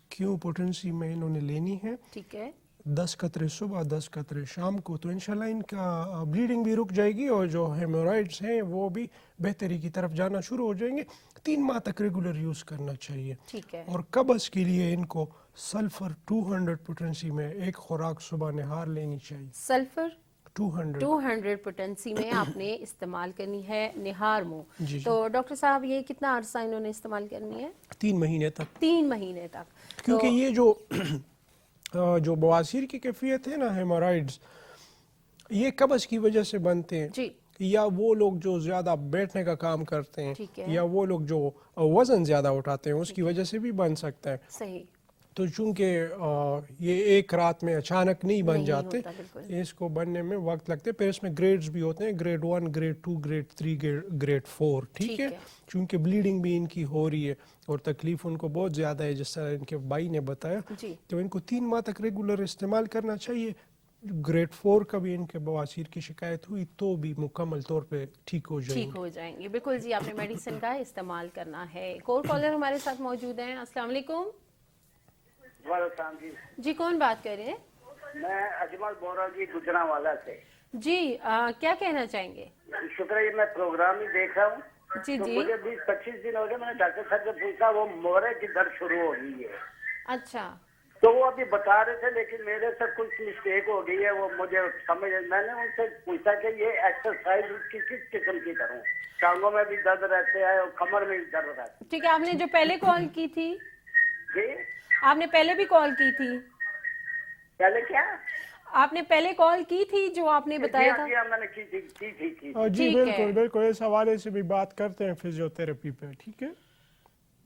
کیوں پوٹنسی میں انہوں نے لینی ہے. ٹھیک ہے. 10 قطرے صبح، 10 قطرے شام کو، تو انشاءاللہ ان کا بلیڈنگ بھی رک جائے گی اور جو ہیمورائڈز ہیں وہ بھی بہتری کی طرف جانا شروع ہو جائیں گے. 3 ماہ تک ریگولر یوز کرنا چاہیے. ٹھیک ہے. اور قبض کے لیے ان کو سلفر 200 پوٹنسی میں ایک خوراک صبح نہار لینی چاہیے. سلفر 200 پوٹنسی میں آپ نے استعمال کرنی ہے نہار منہ. جی. تو ڈاکٹر صاحب یہ کتنا عرصہ انہوں نے استعمال کرنی ہے؟ 3 مہینے تک. 3 مہینے تک. کیونکہ یہ جو بواسیر کی کیفیت ہے نا، ہیمورائڈز، یہ قبض کی وجہ سے بنتے ہیں. جی. یا وہ لوگ جو زیادہ بیٹھنے کا کام کرتے ہیں، ٹھیک ہے. یا وہ لوگ جو وزن زیادہ اٹھاتے ہیں، اس کی وجہ سے بھی بن سکتا ہے. صحیح. تو چونکہ یہ ایک رات میں اچانک نہیں بن جاتے، اس کو بننے میں وقت لگتے. پھر اس میں گریڈز بھی ہوتے ہیں، گریڈ 1، گریڈ 2، گریڈ 3، گریڈ 4. ٹھیک ہے. چونکہ بلیڈنگ بھی ان کی ہو رہی ہے اور تکلیف ان کو بہت زیادہ ہے، جس طرح ان کے بھائی نے بتایا. تو ان کو 3 ماہ تک ریگولر استعمال کرنا چاہیے. گریڈ 4 کا بھی ان کے بواسیر کی شکایت ہوئی تو بھی مکمل طور پہ ٹھیک ہو جائیں گے. بالکل جی، آپ نے میڈیسن کا استعمال کرنا ہے. ایک اور کالر ہمارے ساتھ موجود ہیں. السلام علیکم. وعلیکم جی کون بات کر رہے ہیں؟ میں اجمل بول رہا ہوں جی، گجرانوالہ سے. جی کیا کہنا چاہیں گے؟ شکریہ، میں پروگرام ہی دیکھ رہا ہوں. جی تو جی. مجھے 20-25 دن ہو گئے، میں نے ڈاکٹر صاحب سے پوچھا، وہ مورے کی درد شروع ہو گئی ہے. اچھا. تو وہ ابھی بتا رہے تھے، لیکن میرے سے کچھ مسٹیک ہو گئی ہے. وہ مجھے سمجھ، میں نے ان سے پوچھا کہ یہ ایکسرسائز کس قسم کی کروں. ٹانگوں میں بھی درد رہتے ہیں اور کمر میں بھی درد رہتا ہے. ٹھیک ہے. آپ نے جو پہلے کال کی تھی، جی آپ نے پہلے بھی کال کی تھی؟ پہلے کیا آپ نے پہلے کال کی تھی جو آپ نے بتایا تھا؟ جی میں نے کی تھی. جی بالکل بالکل. اس حوالے سے بھی بات کرتے ہیں فزیوتھیراپی پہ. ٹھیک ہے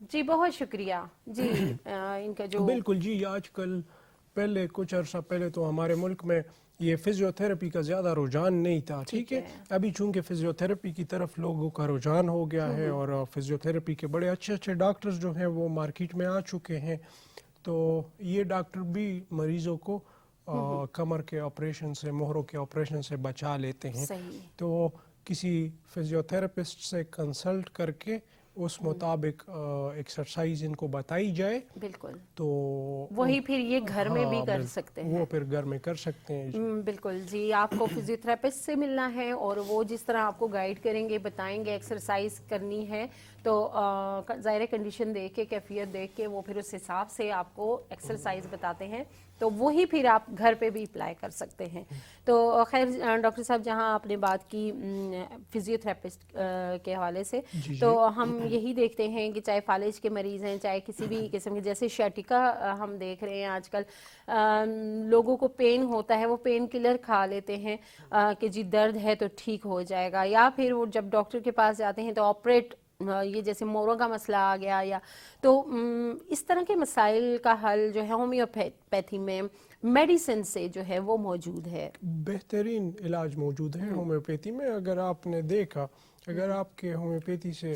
جی. بہت شکریہ. جی ان کا جو بالکل. جی آج کل پہلے کچھ عرصہ پہلے تو ہمارے ملک میں یہ فزیوتھیراپی کا زیادہ رجحان نہیں تھا. ٹھیک ہے. ابھی چونکہ فزیوتھیراپی کی طرف لوگوں کا رجحان ہو گیا ہے اور فزیوتھیراپی کے بڑے اچھے ڈاکٹرز جو ہیں وہ مارکیٹ میں آ چکے ہیں. تو یہ ڈاکٹر بھی مریضوں کو کمر کے آپریشن سے، مہروں کے آپریشن سے بچا لیتے ہیں. تو کسی فزیوتھیراپسٹ سے کنسلٹ کر کے اس مطابق ایکسرسائز ان کو بتائی جائے. بالکل. تو وہی پھر یہ گھر میں بھی کر سکتے ہیں. وہ پھر گھر میں کر سکتے ہیں. بالکل جی. آپ کو فزیوتھیراپسٹ سے ملنا ہے اور وہ جس طرح آپ کو گائیڈ کریں گے، بتائیں گے ایکسرسائز کرنی ہے، تو ظاہر کنڈیشن دیکھ کے، کیفیت دیکھ کے وہ پھر اس حساب سے آپ کو ایکسرسائز بتاتے ہیں. تو وہی پھر آپ گھر پہ بھی اپلائی کر سکتے ہیں. تو خیر ڈاکٹر صاحب، جہاں آپ نے بات کی فزیوتھیراپسٹ کے حوالے سے، تو ہم یہی دیکھتے ہیں کہ چاہے فالج کے مریض ہیں، چاہے کسی بھی قسم کے، جیسے شیٹیکا ہم دیکھ رہے ہیں آج کل لوگوں کو پین ہوتا ہے، وہ پین کلر کھا لیتے ہیں کہ جی درد ہے تو ٹھیک ہو جائے گا، یا پھر وہ جب ڈاکٹر کے پاس جاتے ہیں تو آپریٹ، یہ جیسے موروں کا مسئلہ آ گیا، یا تو اس طرح کے مسائل کا حل جو ہے ہومیوپیتھی میں میڈیسن سے جو ہے وہ موجود ہے. بہترین علاج موجود ہے ہومیوپیتھی میں. اگر آپ نے دیکھا، اگر آپ کے ہومیوپیتھی سے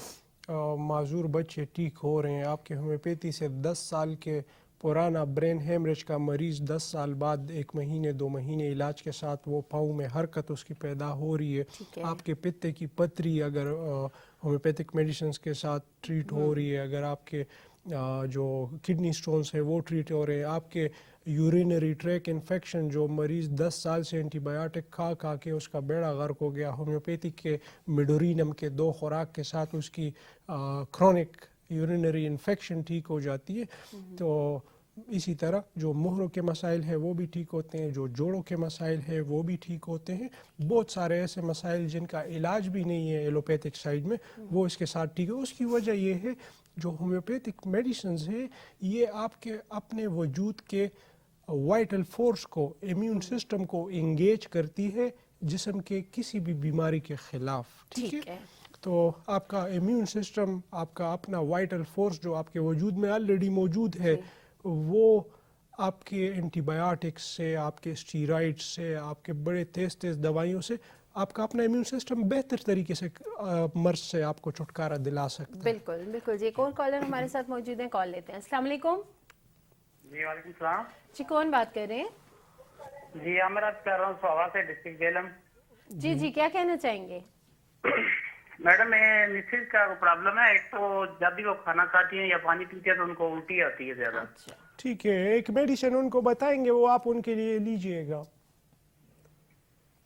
معذور بچے ٹھیک ہو رہے ہیں، آپ کے ہومیوپیتھی سے 10 سال کے پرانا برین ہیمریج کا مریض 10 سال بعد 1 مہینے 2 مہینے علاج کے ساتھ وہ پاؤں میں حرکت اس کی پیدا ہو رہی ہے. آپ کے پتے کی پتری اگر ہومیوپیتھک میڈیسنز کے ساتھ ٹریٹ ہو رہی ہے، اگر آپ کے जो किडनी स्टोन्स है वो ट्रीट हो रहे हैं, आपके यूरिनरी ट्रैक इन्फेक्शन जो मरीज़ 10 साल से एंटीबायोटिक खा खा के उसका बेड़ा गर्क हो गया, होम्योपैथिक के मिडोरिनम के 2 खुराक के साथ उसकी क्रोनिक यूरिनरी इन्फेक्शन ठीक हो जाती है। तो इसी तरह जो मुहरों के मसाइल है वो भी ठीक होते हैं, जो जोड़ों के मसाइल है वो भी ठीक होते हैं। बहुत सारे ऐसे मसाइल जिनका इलाज भी नहीं है एलोपैथिक साइड में, वो इसके साथ ठीक है। उसकी वजह ये है जो होम्योपैथिक मेडिसिन्स है ये आपके अपने वजूद के वाइटल फोर्स को, इम्यून सिस्टम को इंगेज करती है जिस्म के किसी भी बीमारी के खिलाफ, ठीक है। तो आपका इम्यून सिस्टम, आपका अपना वाइटल फोर्स जो आपके वजूद में ऑलरेडी मौजूद है, वो आपके एंटीबायोटिक्स से, आपके स्टीरॉइड्स से, आपके बड़े तेज़ तेज़ दवाइयों से आपका अपना इम्यून सिस्टम बेहतर तरीके से मर्ज से आपको छुटकारा दिला सकता है। बिल्कुल बिल्कुल जी। एक और कॉलर हमारे साथ मौजूद हैं, कॉल लेते हैं। अस्सलाम वालेकुम। जी वालेकुम सलाम। जी कौन बात कर रहे हैं? जी अमरत कर रहा हूँ सोवा से, डिस्ट्रिक्ट जेलम। जी जी, क्या कहना चाहेंगे? मैडम मैं मिसेज का प्रॉब्लम है, एक तो जब भी वो खाना खाती हैं या पानी पीती है तो उनको उल्टी आती है ज्यादा। ठीक है, एक मेडिसिन उनको बताएंगे, वो आप उनके लिए लीजिएगा।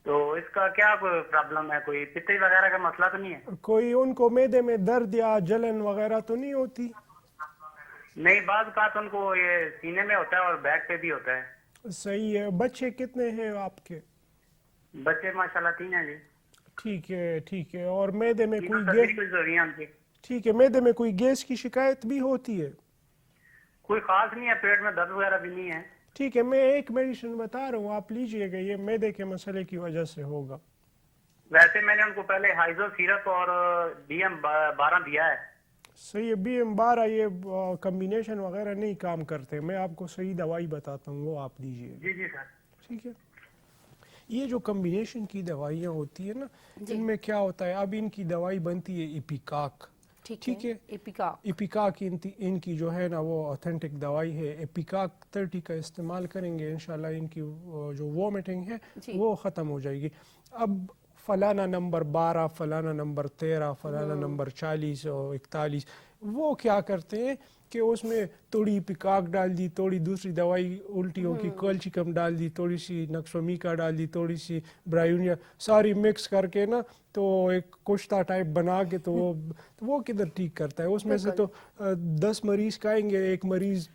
तो इसका क्या कोई प्रॉब्लम है, कोई पित्त वगैरह का मसला तो नहीं है? कोई उनको मैदे में दर्द या जलन वगैरह तो नहीं होती? नहीं, बात का तो उनको ये सीने में होता है और बैक पे भी होता है। सही है। बच्चे कितने हैं आपके? बच्चे माशाल्लाह 3 हैं जी। ठीक है ठीक है। और मैदे में कोई गैस? ठीक है, मैदे में कोई गैस की शिकायत भी होती है? कोई खास नहीं है, पेट में दर्द वगैरह भी नहीं है। ठीक है, मैं एक मेडिसिन बता रहा हूँ, आप लीजिएगा, ये मैदे के मसले की वजह से होगा। वैसे मैंने उनको पहले हाइजो सिरप और BM12 दिया है। सही है। BM12 ये कम्बिनेशन वगैरह नहीं काम करते, मैं आपको सही दवाई बताता हूँ, वो आप लीजिए। जी जी सर। ठीक है। ये जो कम्बिनेशन की दवाइयाँ होती है ना, इनमें क्या होता है, अब इनकी दवाई बनती है इपिकाक, ठीक है। इपिकाक इनकी जो है ना वो ऑथेंटिक दवाई है। इपिकाक 30 का इस्तेमाल करेंगे इंशाल्लाह इनकी जो वॉमिटिंग है वो ख़त्म हो जाएगी। अब फलाना नंबर 12, फलाना नंबर 13, फलाना नंबर 40 और 41, वो क्या करते हैं कि उसमें थोड़ी इपिकाक डाल दी, थोड़ी दूसरी दवाई उल्टियों की कल्चिकम डाल दी, थोड़ी सी नक्सोमिका डाल दी, थोड़ी सी ब्रायूनिया, सारी मिक्स करके ना तो एक कुश्ता टाइप बना के तो वो किधर ठीक करता है। उसमें से तो 10 मरीज खाएंगे, एक मरीज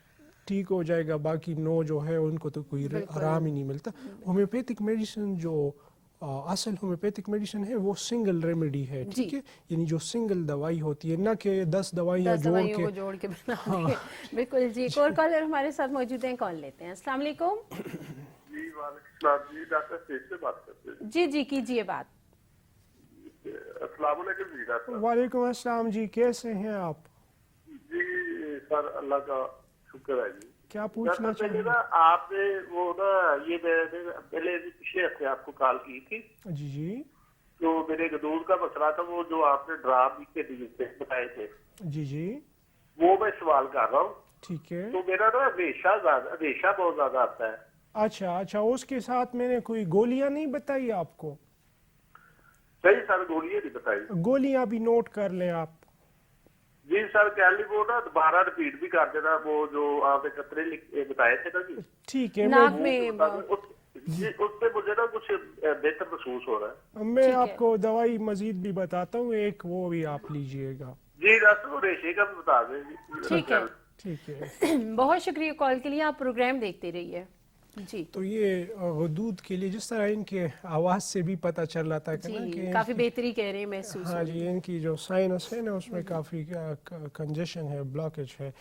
ठीक हो जाएगा, बाकी 9 जो है उनको तो कोई आराम ही नहीं मिलता। होम्योपैथिक मेडिसिन जो असल होम्योपैथिक मेडिसिन है वो सिंगल रेमेडी है, ठीक है, यानी जो सिंगल दवाई होती है, ना कि 10 दवाइयाँ जोड़ के बना हाँ। बिल्कुल जी। एक और कॉलर हमारे साथ मौजूद हैं, कॉल लेते हैं। अस्सलाम वालेकुम। जी वालेकुम जी, डॉक्टर सेठ से बात करते हैं। जी जी कीजिए बात। अस्सलाम वालेकुम जी डॉक्टर। वालेकुम अस्सलाम जी, कैसे हैं आप? जी सर अल्लाह का शुक्र है जी। क्या पूछना चाहिए? ना आपने वो ना ये पहले पिछले हफ्ते आपको कॉल की थी जी जी, तो मेरे दूध का मसला था, वो जो आपने ड्राम के बताए थे जी जी, वो मैं सवाल कर रहा हूँ। ठीक है। तो मेरा ना हमेशा बहुत ज्यादा आता है। अच्छा अच्छा, उसके साथ मैंने कोई गोलियां नहीं बताई आपको? सही सर, गोलियां नहीं बताई। गोलियां भी नोट कर लें आप। जी सर, कैली वो ना दोबारा रिपीट भी कर देना, वो जो आपने कतरे बताए थे ना जी। ठीक है, नाक में उससे मुझे ना कुछ बेहतर महसूस हो रहा है। मैं आपको दवाई मजीद भी बताता हूँ, एक वो भी आप लीजिएगा। जी डॉक्टर रेशे का भी बता दें। ठीक है ठीक है। बहुत शुक्रिया कॉल के लिए, आप प्रोग्राम देखते रहिए जी। तो ये दूध के लिए जिस तरह इनके आवाज से भी पता चल रहा था कि काफी बेहतरी कह रहे हैं महसूस। हाँ जी, इनकी जो साइनस है ना उसमें काफी कंजेशन है, ब्लॉकेज है।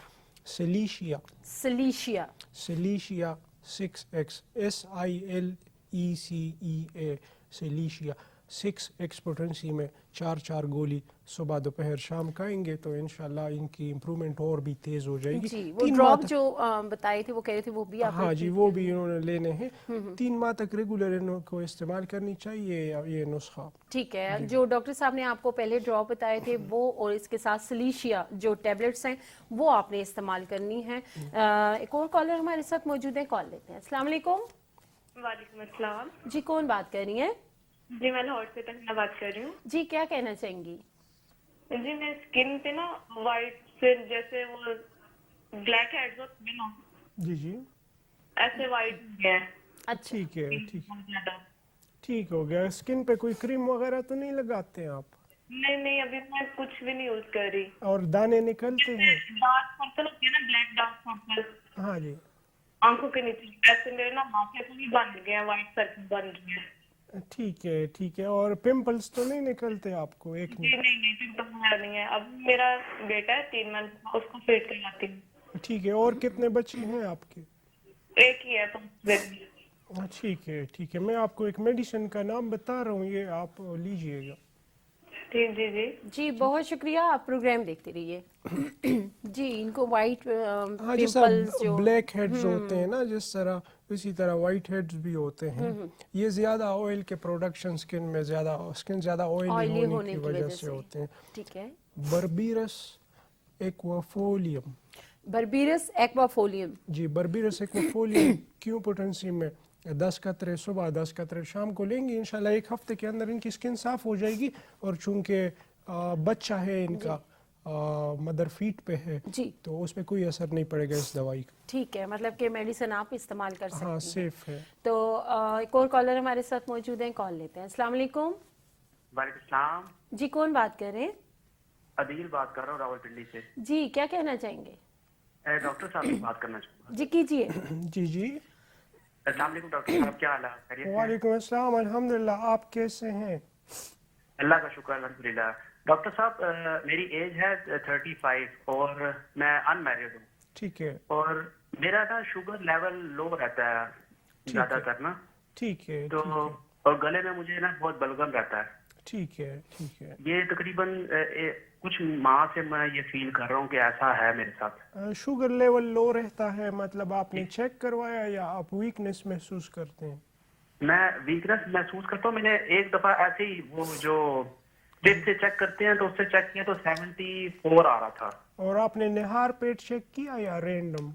Silicea 6X SILECEA silicea 6X potency में 4 गोली सुबह दोपहर शाम खाएंगे तो इंशाल्लाह इनकी इम्प्रूवमेंट और भी तेज हो जाएगी। जी, वो ड्रॉप जो बताए थे वो कह रहे थे वो भी आप? हाँ जी, वो भी इन्होंने लेने हैं। 3 माह तक रेगुलर इनको इस्तेमाल करनी चाहिए ये नुस्खा। ठीक है। जो डॉक्टर साहब ने आपको पहले ड्रॉप बताए थे वो और इसके साथ सिलीशिया जो टैबलेट्स हैं वो आपने इस्तेमाल करनी है। एक और कॉलर हमारे साथ मौजूद है, कॉल लेते हैं। अस्सलाम वालेकुम। वालेकुम अस्सलाम जी, कौन बात कर रही हैं? जी, मैं लाहौर से तहना बात कर रही हूँ। जी, क्या कहना चाहेंगी? जी, मैं स्किन पे ना वाइट से जैसे वो ब्लैक हेड्स होते हैं ना, जी जी, ऐसे वाइट हो गए हैं अच्छा, ठीक है, ठीक बहुत ज्यादा। ठीक हो गया। स्किन पे कोई क्रीम वगैरह तो नहीं लगाते हैं आप? नहीं नहीं, अभी मैं कुछ भी नहीं यूज कर रही। और दाने निकलते हैं? डार्क सर्कल होते हैं ना, ब्लैक डार्क सर्कल हाँ जी, आंखों के नीचे, ऐसे मेरे ना माथे पे भी बन गए हैं, व्हाइट सर्कल बन रहे हैं। ठीक है, ठीक है। और पिंपल्स तो नहीं निकलते आपको? एक जी नहीं नहीं, पिंपल नहीं है। अब मेरा बेटा है 3 मंथ का, उसको फीड करवाती हूँ। ठीक है। और कितने बच्चे हैं आपके? एक ही है तो बेबी। ठीक है, ठीक है। मैं आपको एक मेडिसिन का नाम बता रहा हूँ, ये आप लीजिएगा। ठीक, जी जी जी बहुत शुक्रिया, आप प्रोग्राम देखते रहिए। जी, इनको वाइट हाँ, जैसा पिंपल्स जो ब्लैक हेड्स होते हैं ना, जिस तरह इसी तरह वाइट हेड्स भी होते हैं। ये ज्यादा ऑयल के प्रोडक्शन, स्किन ज्यादा ऑयली ऑयली होने की वजह से होते हैं। ठीक है। बर्बीरस एक्वाफोलियम, बर्बीरस एक्वाफोलियम, जी बर्बीरस एक्वाफोलियम क्यों पोटेंसी में 10 कतरे सुबह 10 कतरे शाम को लेंगे, इंशाल्लाह 1 हफ्ते के अंदर इनकी स्किन साफ हो जाएगी। और चूंकि बच्चा है इनका, मदर फीट पे है, जी तो उस पर कोई असर नहीं पड़ेगा इस दवाई का। ठीक है, मतलब कि मेडिसिन आप इस्तेमाल कर सकते हाँ, हैं। सेफ है। तो एक और कॉलर हमारे साथ मौजूद हैं, कॉल लेते हैं। अस्सलाम वालेकुम। वालेकुम सलाम। जी, कौन बात कर रहे हैं? अदील बात कर रहा हूँ रावलपिंडी से। जी, क्या कहना चाहेंगे? डॉक्टर साहब से बात करना चाहूँगा। जी कीजिए। जी जी, अस्सलाम वालेकुम डॉक्टर साहब, क्या हाल है? खैरियत से हैं? वालेकुम अस्सलाम, अल्हम्दुलिल्लाह। आप कैसे हैं? अल्लाह का शुक्र अल्हम्दुलिल्लाह। डॉक्टर साहब मेरी एज है 35 और मैं अनमैरिड हूँ। ठीक है, और मेरा ना शुगर लेवल लो रहता है ज्यादातर ना, ठीक है, तो ठीक है, और गले में मुझे ना बहुत बलगम रहता है। ठीक है, ठीक है। ये तकरीबन कुछ माह से मैं ये फील कर रहा हूँ कि ऐसा है मेरे साथ। शुगर लेवल लो रहता है, मतलब आपने चेक करवाया या आप वीकनेस महसूस करते हैं? मैं वीकनेस महसूस करता हूँ। मैंने एक दफा ऐसे ही वो जो टिप से चेक करते हैं तो उससे चेक किया तो 74 आ रहा था। और आपने निहार पेट चेक किया या रैंडम?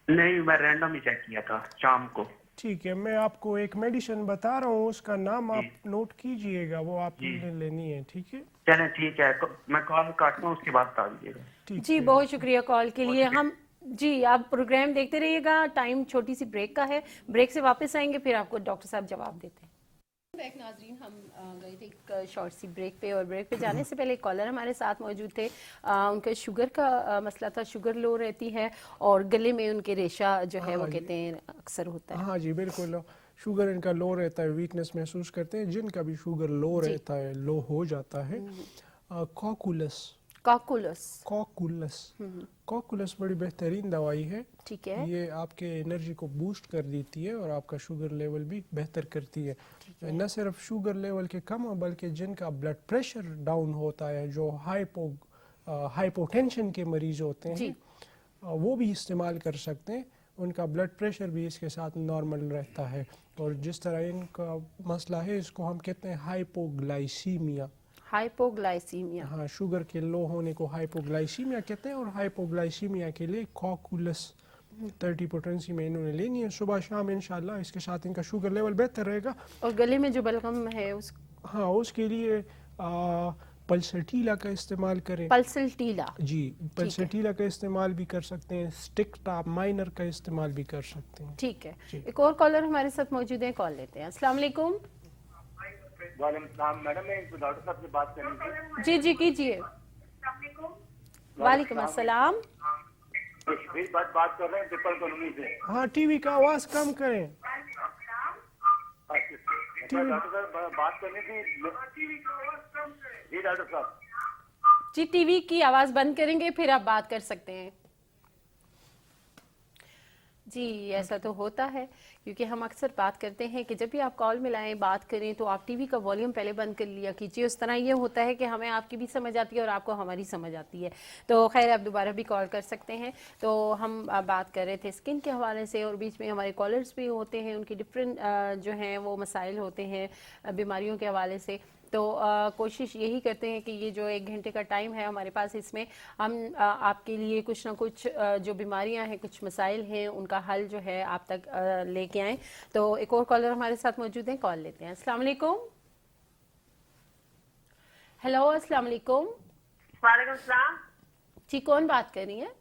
नहीं, मैं रैंडम ही चेक किया था शाम को। ठीक है, मैं आपको एक मेडिसिन बता रहा हूँ, उसका नाम आप नोट कीजिएगा, वो आपने लेनी है। ठीक है, चलें ठीक है, मैं कॉल काटता हूँ, उसके बाद बता दीजिएगा। ठीक जी है। बहुत शुक्रिया कॉल के लिए। हम जी, आप प्रोग्राम देखते रहिएगा। टाइम छोटी सी ब्रेक का है, ब्रेक से वापस आएंगे, फिर आपको डॉक्टर साहब जवाब देते हैं। बैक नाजरीन, हम गए थे एक शॉर्ट सी ब्रेक पे, और ब्रेक पे जाने से पहले एक कॉलर हमारे साथ मौजूद थे। उनका शुगर का मसला था, शुगर लो रहती है और गले में उनके रेशा जो है वो कहते हैं अक्सर होता है। हाँ जी, बिल्कुल। शुगर इनका लो रहता है, वीकनेस महसूस करते हैं। जिनका भी शुगर लो रहता है, लो हो जाता है, कॉकुलस बड़ी बेहतरीन दवाई है। ठीक है, ये आपके एनर्जी को बूस्ट कर देती है और आपका शुगर लेवल भी बेहतर करती है। न सिर्फ शुगर लेवल के कम, बल्कि जिनका ब्लड प्रेशर डाउन होता है, जो हाइपोटेंशन के मरीज होते हैं, वो भी इस्तेमाल कर सकते हैं। उनका ब्लड प्रेशर भी इसके साथ नॉर्मल रहता है। और जिस तरह इनका मसला है, इसको हम कहते हैं हाइपोग्लाइसीमिया। हाइपोग्लाइसीमिया, हाँ, शुगर के लो होने को हाइपोग्लाइसीमिया कहते हैं। और हाइपोग्लाइसीमिया के लिए कॉकुलस 30 पोटेंसी में इन्होंने लेनी है सुबह शाम, इंशाल्लाह इसके साथ इनका शुगर लेवल बेहतर रहेगा। और गले में जो बलगम है उस हाँ, उसके लिए पल्सटीला का इस्तेमाल करें। पल्सटीला, जी, पल्सटीला का इस्तेमाल भी कर सकते हैं। स्टिक टॉप माइनर का इस्तेमाल भी कर सकते हैं। ठीक है। एक और कॉलर हमारे साथ मौजूद है, कॉल लेते हैं। अस्सलाम वालेकुम। वालेकुम सलाम मैडम, मैं डॉक्टर साहब से बात करनी थी। जी जी कीजिए। वालेकुम अस्सलाम। बात कर रहे हैं ट्रिपल कॉलोनी से। हाँ, टीवी का आवाज कम करें। डॉक्टर साहब बात करनी थी। जी डॉक्टर साहब। जी, टीवी की आवाज बंद करेंगे फिर आप बात कर सकते हैं। जी, ऐसा तो होता है, क्योंकि हम अक्सर बात करते हैं कि जब भी आप कॉल मिलाएं, बात करें, तो आप टीवी का वॉल्यूम पहले बंद कर लिया कीजिए। उस तरह ये होता है कि हमें आपकी भी समझ आती है और आपको हमारी समझ आती है। तो खैर, आप दोबारा भी कॉल कर सकते हैं। तो हम बात कर रहे थे स्किन के हवाले से, और बीच में हमारे कॉलर्स भी होते हैं, उनकी डिफरेंट जो हैं वो मसाइल होते हैं बीमारियों के हवाले से। तो कोशिश यही करते हैं कि ये जो 1 घंटे का टाइम है हमारे पास, इसमें हम आपके लिए कुछ ना कुछ जो बीमारियां हैं, कुछ मसाइल हैं, उनका हल जो है आप तक लेके आएँ। तो एक और कॉलर हमारे साथ मौजूद हैं, कॉल लेते हैं। अस्सलाम वालेकुम। हेलो, अस्सलाम वालेकुम। वालेकुम सलाम। जी, कौन बात कर रही है?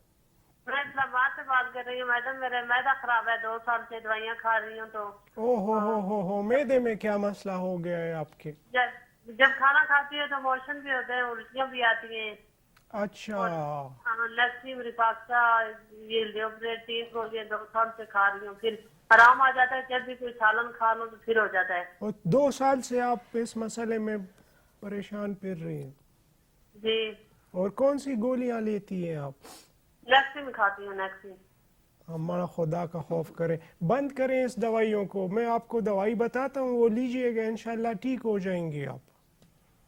میں اسلامآباد سے بات کر رہی ہوں میڈم. میرا معدہ خراب ہے, 2 سال سے دوائیاں کھا رہی ہوں. تو ہو معدے میں کیا مسئلہ ہو گیا ہے آپ کے؟ جب کھانا کھاتی ہے تو موشن بھی ہوتے ہیں, الٹیاں بھی آتی ہیں. اچھا. لیکسیم ریپاکسا یہ لیوپریٹین ہو گیا, 2 سال سے کھا رہی ہوں. پھر آرام آ جاتا ہے, جب بھی کوئی سالن کھا لوں تو پھر ہو جاتا ہے. اور 2 سال سے آپ اس مسئلے میں پریشان پھر رہی ہیں؟ جی. اور کون سی گولیاں لیتی ہیں آپ؟ لیکسیم کھاتی ہوں, لیکسیم. ہمارا خدا کا خوف کریں, بند کریں اس دوائیوں کو. میں آپ کو دوائی بتاتا ہوں, وہ لیجئے گا, انشاءاللہ ٹھیک ہو جائیں گے آپ.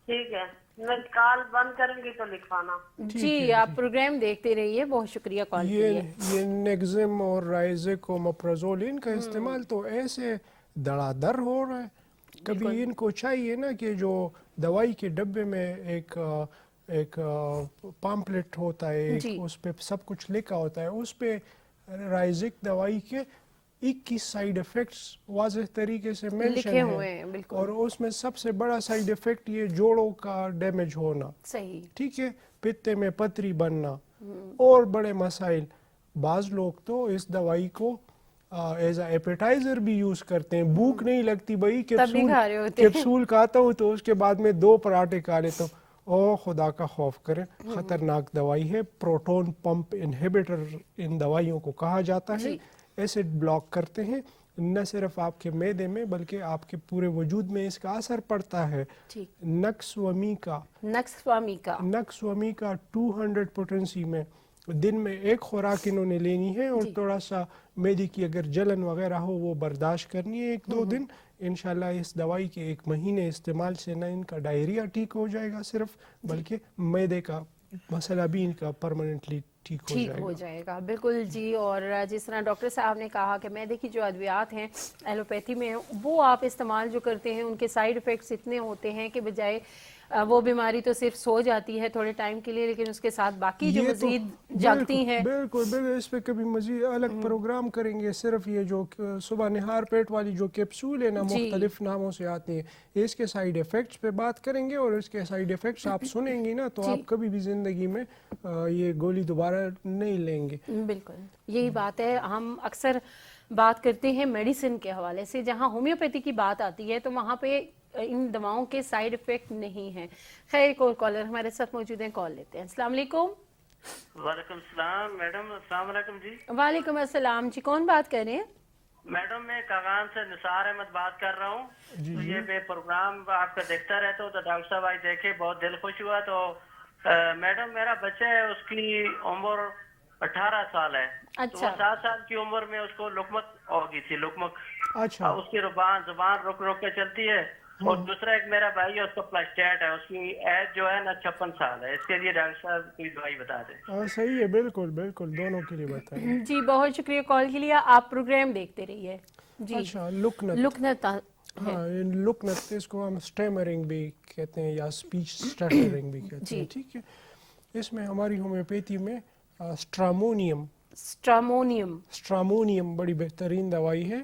ٹھیک ہے, میں کال بند کروں گی تو لکھوانا. جی آپ پروگرام دیکھتے رہیے. بہت شکریہ کال کے لیے. یہ نیگزم اور رائزک و مپرزول ان کا استعمال تو ایسے دڑا در ہو رہا ہے. کبھی ان کو چاہیے نا کہ جو دوائی کے ڈبے میں ایک پامپلیٹ ہوتا ہے, اس پہ سب کچھ لکھا ہوتا ہے, اس پہ رائزک دوائی کے 21 سائیڈ افیکٹس واضح طریقے سے مینشن ہیں, اور اس میں سب سے بڑا سائیڈ افیکٹ یہ جوڑوں کا ڈیمیج ہونا. صحیح. ٹھیک ہے, پتے میں پتری بننا اور بڑے مسائل. بعض لوگ تو اس دوائی کو ایز اے ایپیٹائزر بھی یوز کرتے ہیں. بھوک نہیں لگتی بھائی, کیپسول کھاتا ہوں تو اس کے بعد میں 2 پراٹھے کھا لیتا ہوں. او خدا کا خوف کریں, خطرناک دوائی ہے. پروٹون پمپ انہیبیٹر ان دوائیوں کو کہا جاتا ہے. ایسڈ بلاک کرتے ہیں, نہ صرف آپ کے معدے میں بلکہ آپ کے پورے وجود میں اس کا اثر پڑتا ہے. نکسومیکا 200 پوٹنسی میں دن میں 1 خوراک انہوں نے لینی ہے, اور تھوڑا سا معدے کی اگر جلن وغیرہ ہو وہ برداشت کرنی ہے 1-2 دن. انشاءاللہ اس دوائی کے 1 مہینے استعمال سے نہ ان کا ڈائریا ٹھیک ہو جائے گا صرف, بلکہ معدے کا مسئلہ بھی ان کا پرماننٹلی ٹھیک ہو جائے گا. بالکل جی. اور جس طرح ڈاکٹر صاحب نے کہا کہ معدے کی جو ادویات ہیں ایلوپیتھی میں, وہ آپ استعمال جو کرتے ہیں ان کے سائیڈ ایفیکٹس اتنے ہوتے ہیں کہ بجائے وہ بیماری تو صرف سو جاتی ہے تھوڑے ٹائم کے لیے, لیکن اس کے ساتھ باقی جو مزید جاگتی ہیں. بالکل اس پہ کبھی مزید الگ پروگرام کریں گے. صرف یہ جو صبح نہار پیٹ والی جو کیپسول ہے نا, مختلف ناموں سے آتی ہیں, اس کے سائیڈ ایفیکٹس پہ بات کریں گے. اور اس کے سائیڈ ایفیکٹس آپ سنیں گی نا تو آپ کبھی بھی زندگی میں یہ گولی دوبارہ نہیں لیں گے. بالکل یہی بات ہے. ہم اکثر بات کرتے ہیں میڈیسن کے حوالے سے, جہاں ہومیوپیتھی کی بات آتی ہے تو وہاں پہ ان دواؤں کے سائیڈ ایفیکٹ نہیں ہیں. خیر, ایک اور کالر ہمارے ساتھ موجود ہیں, کال لیتے ہیں. السلام علیکم. وعلیکم السلام میڈم. السلام علیکم جی. وعلیکم السلام جی, کون بات کر رہے ہیں؟ میڈم میں کاغان سے نثار احمد بات کر رہا ہوں. یہ پروگرام آپ کا دیکھتا رہتا ہوں تو ڈاکٹر صاحب آج دیکھے بہت دل خوش ہوا. تو میڈم میرا بچہ ہے, اس کی عمر 18 سال ہے. تو 7 سال کی عمر میں اس کو لقمت ہو گئی تھی. لقمت اس کی زبان رک رک کے چلتی ہے. اور دوسرا ایک میرا بھائی ہے, اس کا پلاسٹیٹ ہے, اس کی ایج جو ہے نا 56 سال ہے. اس کے لیے ڈاکٹر صاحب کوئی دوائی بتا دیں. صحیح ہے, بالکل دونوں کے لیے بتائیں. جی بہت شکریہ کال کے لیے. آپ پروگرام دیکھتے رہیے. جی اچھا, لکنت. ہاں, لکنت اس کو ہم سٹیمرنگ بھی کہتے ہیں یا اسپیچ سٹیٹرنگ بھی کہتے ہیں. ٹھیک ہے, اس میں ہماری ہومیوپیتھی میں اسٹرامونیم بڑی بہترین دوائی ہے.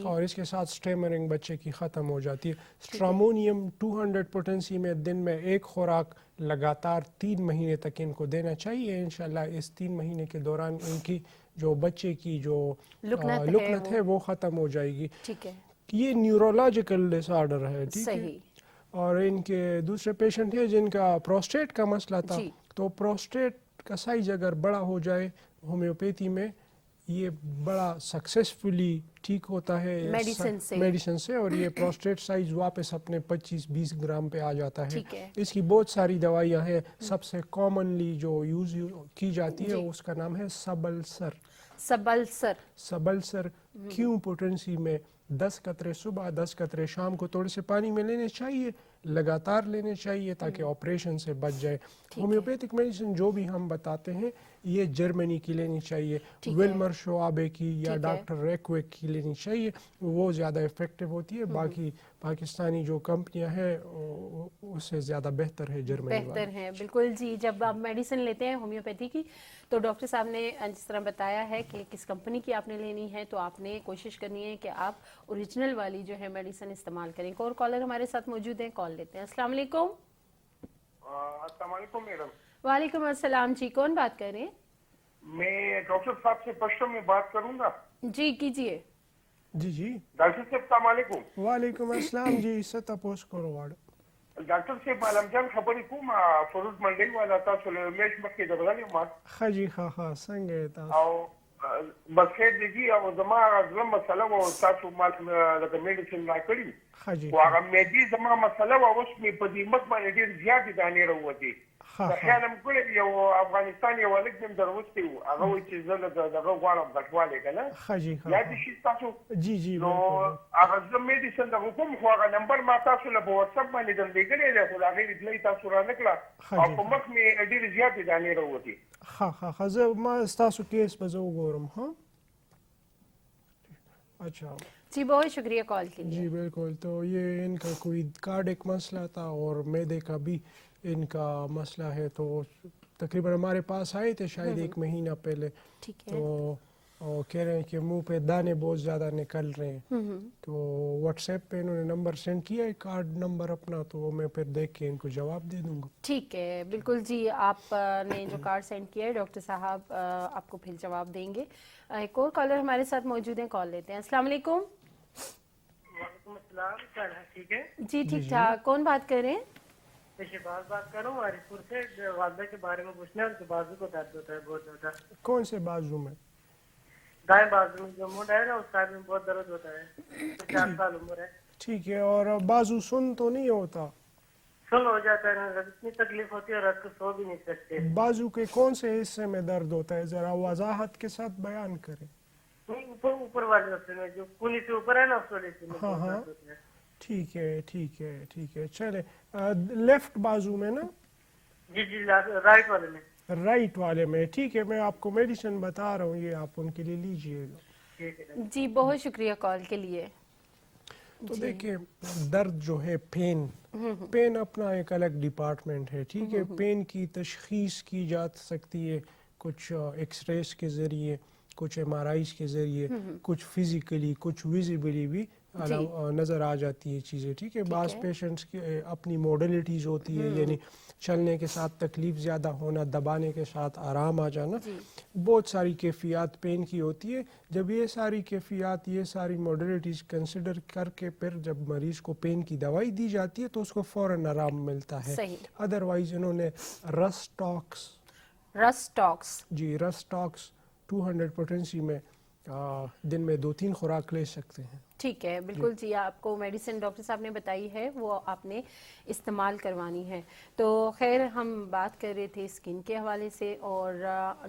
اور اس کے ساتھ سٹیمرنگ بچے کی ختم ہو جاتی ہے. اسٹرامونیم 200 پوٹنسی میں دن میں 1 خوراک لگاتار 3 مہینے تک ان کو دینا چاہیے. انشاءاللہ اس 3 مہینے کے دوران ان کی جو بچے کی جو لکنت ہے وہ ختم ہو جائے گی. ٹھیک ہے, یہ نیورولوجیکل ڈس آرڈر ہے. ٹھیک ہے, اور ان کے دوسرے پیشنٹ ہیں جن کا پروسٹیٹ کا مسئلہ تھا. تو پروسٹیٹ کا سائز اگر بڑا ہو جائے ہومیوپیتھی میں یہ بڑا سکسیسفلی ٹھیک ہوتا ہے میڈیسن سے, اور یہ پروسٹیٹ سائز واپس اپنے 25-20 گرام پہ آ جاتا ہے. اس کی بہت ساری دوائیاں ہیں. سب سے کامنلی جو یوز کی جاتی ہے اس کا نام ہے سبلسر. کیوں پوٹنسی میں 10 قطرے صبح 10 قطرے شام کو تھوڑے سے پانی میں لینے چاہیے, لگاتار لینے چاہیے تاکہ آپریشن سے بچ جائے. ہومیوپیتھک میڈیسن جو بھی ہم بتاتے ہیں یہ جرمنی کی لینی چاہیے, ویلمر شعابے کی یا ڈاکٹر ریکویک کی لینی چاہیے, وہ زیادہ افیکٹو ہوتی ہے. باقی پاکستانی جو کمپنیاں ہیں اس سے زیادہ بہتر ہے جرمنی بہتر ہے. بالکل جی, جب آپ میڈیسن لیتے ہیں ہومیوپیتھی کی تو ڈاکٹر صاحب نے جس طرح بتایا ہے کہ کس کمپنی کی آپ نے لینی ہے, تو آپ نے کوشش کرنی ہے کہ آپ اوریجنل والی جو ہے میڈیسن استعمال کریں. ایک اور کالر ہمارے ساتھ موجود ہیں, کال لیتے ہیں. السلام علیکم. السلام علیکم میڈم. وعلیکم السلام جی, کون بات کر رہے ہیں؟ میں ڈاکٹر صاحب سے پشتو میں بات کروں گا. جی کیجیے. جی ڈاکٹر صاحب السلام علیکم. وعلیکم السلام. جی ست تاسو کولو غواړم. ډاکټر صاحب عالم جان خبرې کوم فروز منډي والا تاسو له میش مخکې درغلي ما خجی ها څنګه تاسو او بس خیر دی او زما غوړم مسله و تاسو مال د میډیسن لا کړی خجی او هغه مېدی زما مسله و اوس می په دې مت باندې ډیر زیات دانې وروتي. خیالم کړی یو افغانستان یو لګم دروستي هغه و چې زله دغه غواړم غټواله کنه خجی یا دې شي تاسو. جی جی نو هغه زما میډیسن د حکومت خو هغه نمبر ما تاسو له واتس اپ باندې درلېږلی دی خو هغه دې تاسو را نکړه او په مخ می ډیر زیات دانې وروتي. ها زه ما تاسو کیس په زو ګورم. ها اچھا جی بہت شکریہ کال کے لیے. جی بالکل. تو یہ ان کا کوئی کارڈک مسئلہ تھا اور معدے کا بھی ان کا مسئلہ ہے. تو تقریباً ہمارے پاس آئے تھے شاید 1 مہینہ پہلے. تو کہہ رہے ہیں کہ منہ پہ دانے بہت زیادہ نکل رہے ہیں. تو واٹس ایپ پہ انہوں نے نمبر سینڈ کیا ہے کارڈ نمبر اپنا, تو میں پھر دیکھ کے ان کو جواب دے دوں گا. ٹھیک ہے بالکل. جی آپ نے جو کارڈ سینڈ کیا ہے ڈاکٹر صاحب آپ کو پھر جواب دیں گے. ایک اور کالر ہمارے ساتھ موجود ہیں, کال لیتے ہیں. السلام علیکم. وعلیکم السلام. ٹھیک ہے جی ٹھیک ٹھاک. کون بات کر رہے ہیں؟ شہباز بات کر رہا ہوں ہری پور سے. والدہ کے بارے میں پوچھنا ہے, ان کے بازو کو درد ہوتا ہے بہت زیادہ. کون سے بازو میں؟ دائیں بازو میں جو موڈ ہے نا اس سائڈ میں بہت درد ہوتا ہے. 4 سال عمر ہے. ٹھیک ہے. اور بازو سن تو نہیں ہوتا؟ سن ہو جاتا ہے. اتنی تکلیف ہوتی ہے رات کو سو بھی نہیں سکتے. بازو کے کون سے حصے میں درد ہوتا ہے, ذرا وضاحت کے ساتھ بیان کریں. اوپر والے حصے میں جو کونی سے اوپر ہے نا اس والے حصے میں. ہاں ٹھیک ہے ٹھیک ہے ٹھیک ہے. چلے لیفٹ بازو میں نا؟ جی جی رائٹ والے میں. رائٹ والے میں. ٹھیک ہے, میں آپ کو میڈیسن بتا رہا ہوں, یہ آپ ان کے لیے لیجئے گا. جی بہت شکریہ کال کے لیے. تو دیکھیں درد جو ہے پین اپنا ایک الگ ڈپارٹمنٹ ہے. ٹھیک ہے, پین کی تشخیص کی جا سکتی ہے کچھ ایکس ریز کے ذریعے, کچھ ایم آر آئیز کے ذریعے, کچھ فزیکلی, کچھ ویزیبلی بھی نظر آ جاتی ہے چیزیں. ٹھیک ہے. بعض پیشنٹس کی اپنی موڈلٹیز ہوتی ہے, یعنی چلنے کے ساتھ تکلیف زیادہ ہونا, دبانے کے ساتھ آرام آ جانا. بہت ساری کیفیات پین کی ہوتی ہے. جب یہ ساری کیفیات, یہ ساری موڈلٹیز کنسیڈر کر کے پھر جب مریض کو پین کی دوائی دی جاتی ہے تو اس کو فوراً آرام ملتا ہے. ادروائز انہوں نے رسٹاکس جی رسٹاکس 200 پوٹنسی میں دن میں 2-3 خوراک لے سکتے ہیں. ٹھیک ہے بالکل. جی آپ کو میڈیسن ڈاکٹر صاحب نے بتائی ہے وہ آپ نے استعمال کروانی ہے. تو خیر ہم بات کر رہے تھے اسکن کے حوالے سے اور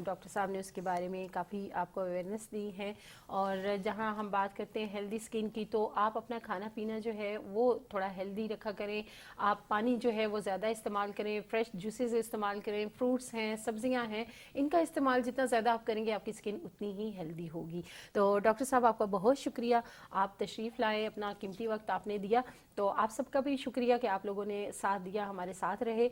ڈاکٹر صاحب نے اس کے بارے میں کافی آپ کو اویئرنیس دی ہے. اور جہاں ہم بات کرتے ہیں ہیلدی اسکن کی, تو آپ اپنا کھانا پینا جو ہے وہ تھوڑا ہیلدی رکھا کریں. آپ پانی جو ہے وہ زیادہ استعمال کریں, فریش جوسز استعمال کریں, فروٹس ہیں, سبزیاں ہیں, ان کا استعمال جتنا زیادہ آپ کریں گے آپ کی اسکن اتنی ہی ہیلدی ہوگی. تو ڈاکٹر صاحب آپ کا بہت شکریہ, آپ تشریف لائے, اپنا قیمتی وقت آپ نے دیا. تو آپ سب کا بھی شکریہ کہ آپ لوگوں نے ساتھ دیا, ہمارے ساتھ رہے.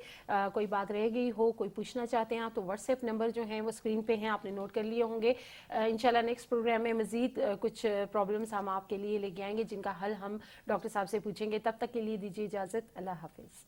کوئی بات رہ گئی ہو, کوئی پوچھنا چاہتے ہیں آپ تو واٹس ایپ نمبر جو ہیں وہ اسکرین پہ ہیں, آپ نے نوٹ کر لیے ہوں گے. انشاءاللہ نیکسٹ پروگرام میں مزید کچھ پرابلمس ہم آپ کے لیے لے کے آئیں گے جن کا حل ہم ڈاکٹر صاحب سے پوچھیں گے. تب تک کے لیے دیجیے اجازت. اللہ حافظ.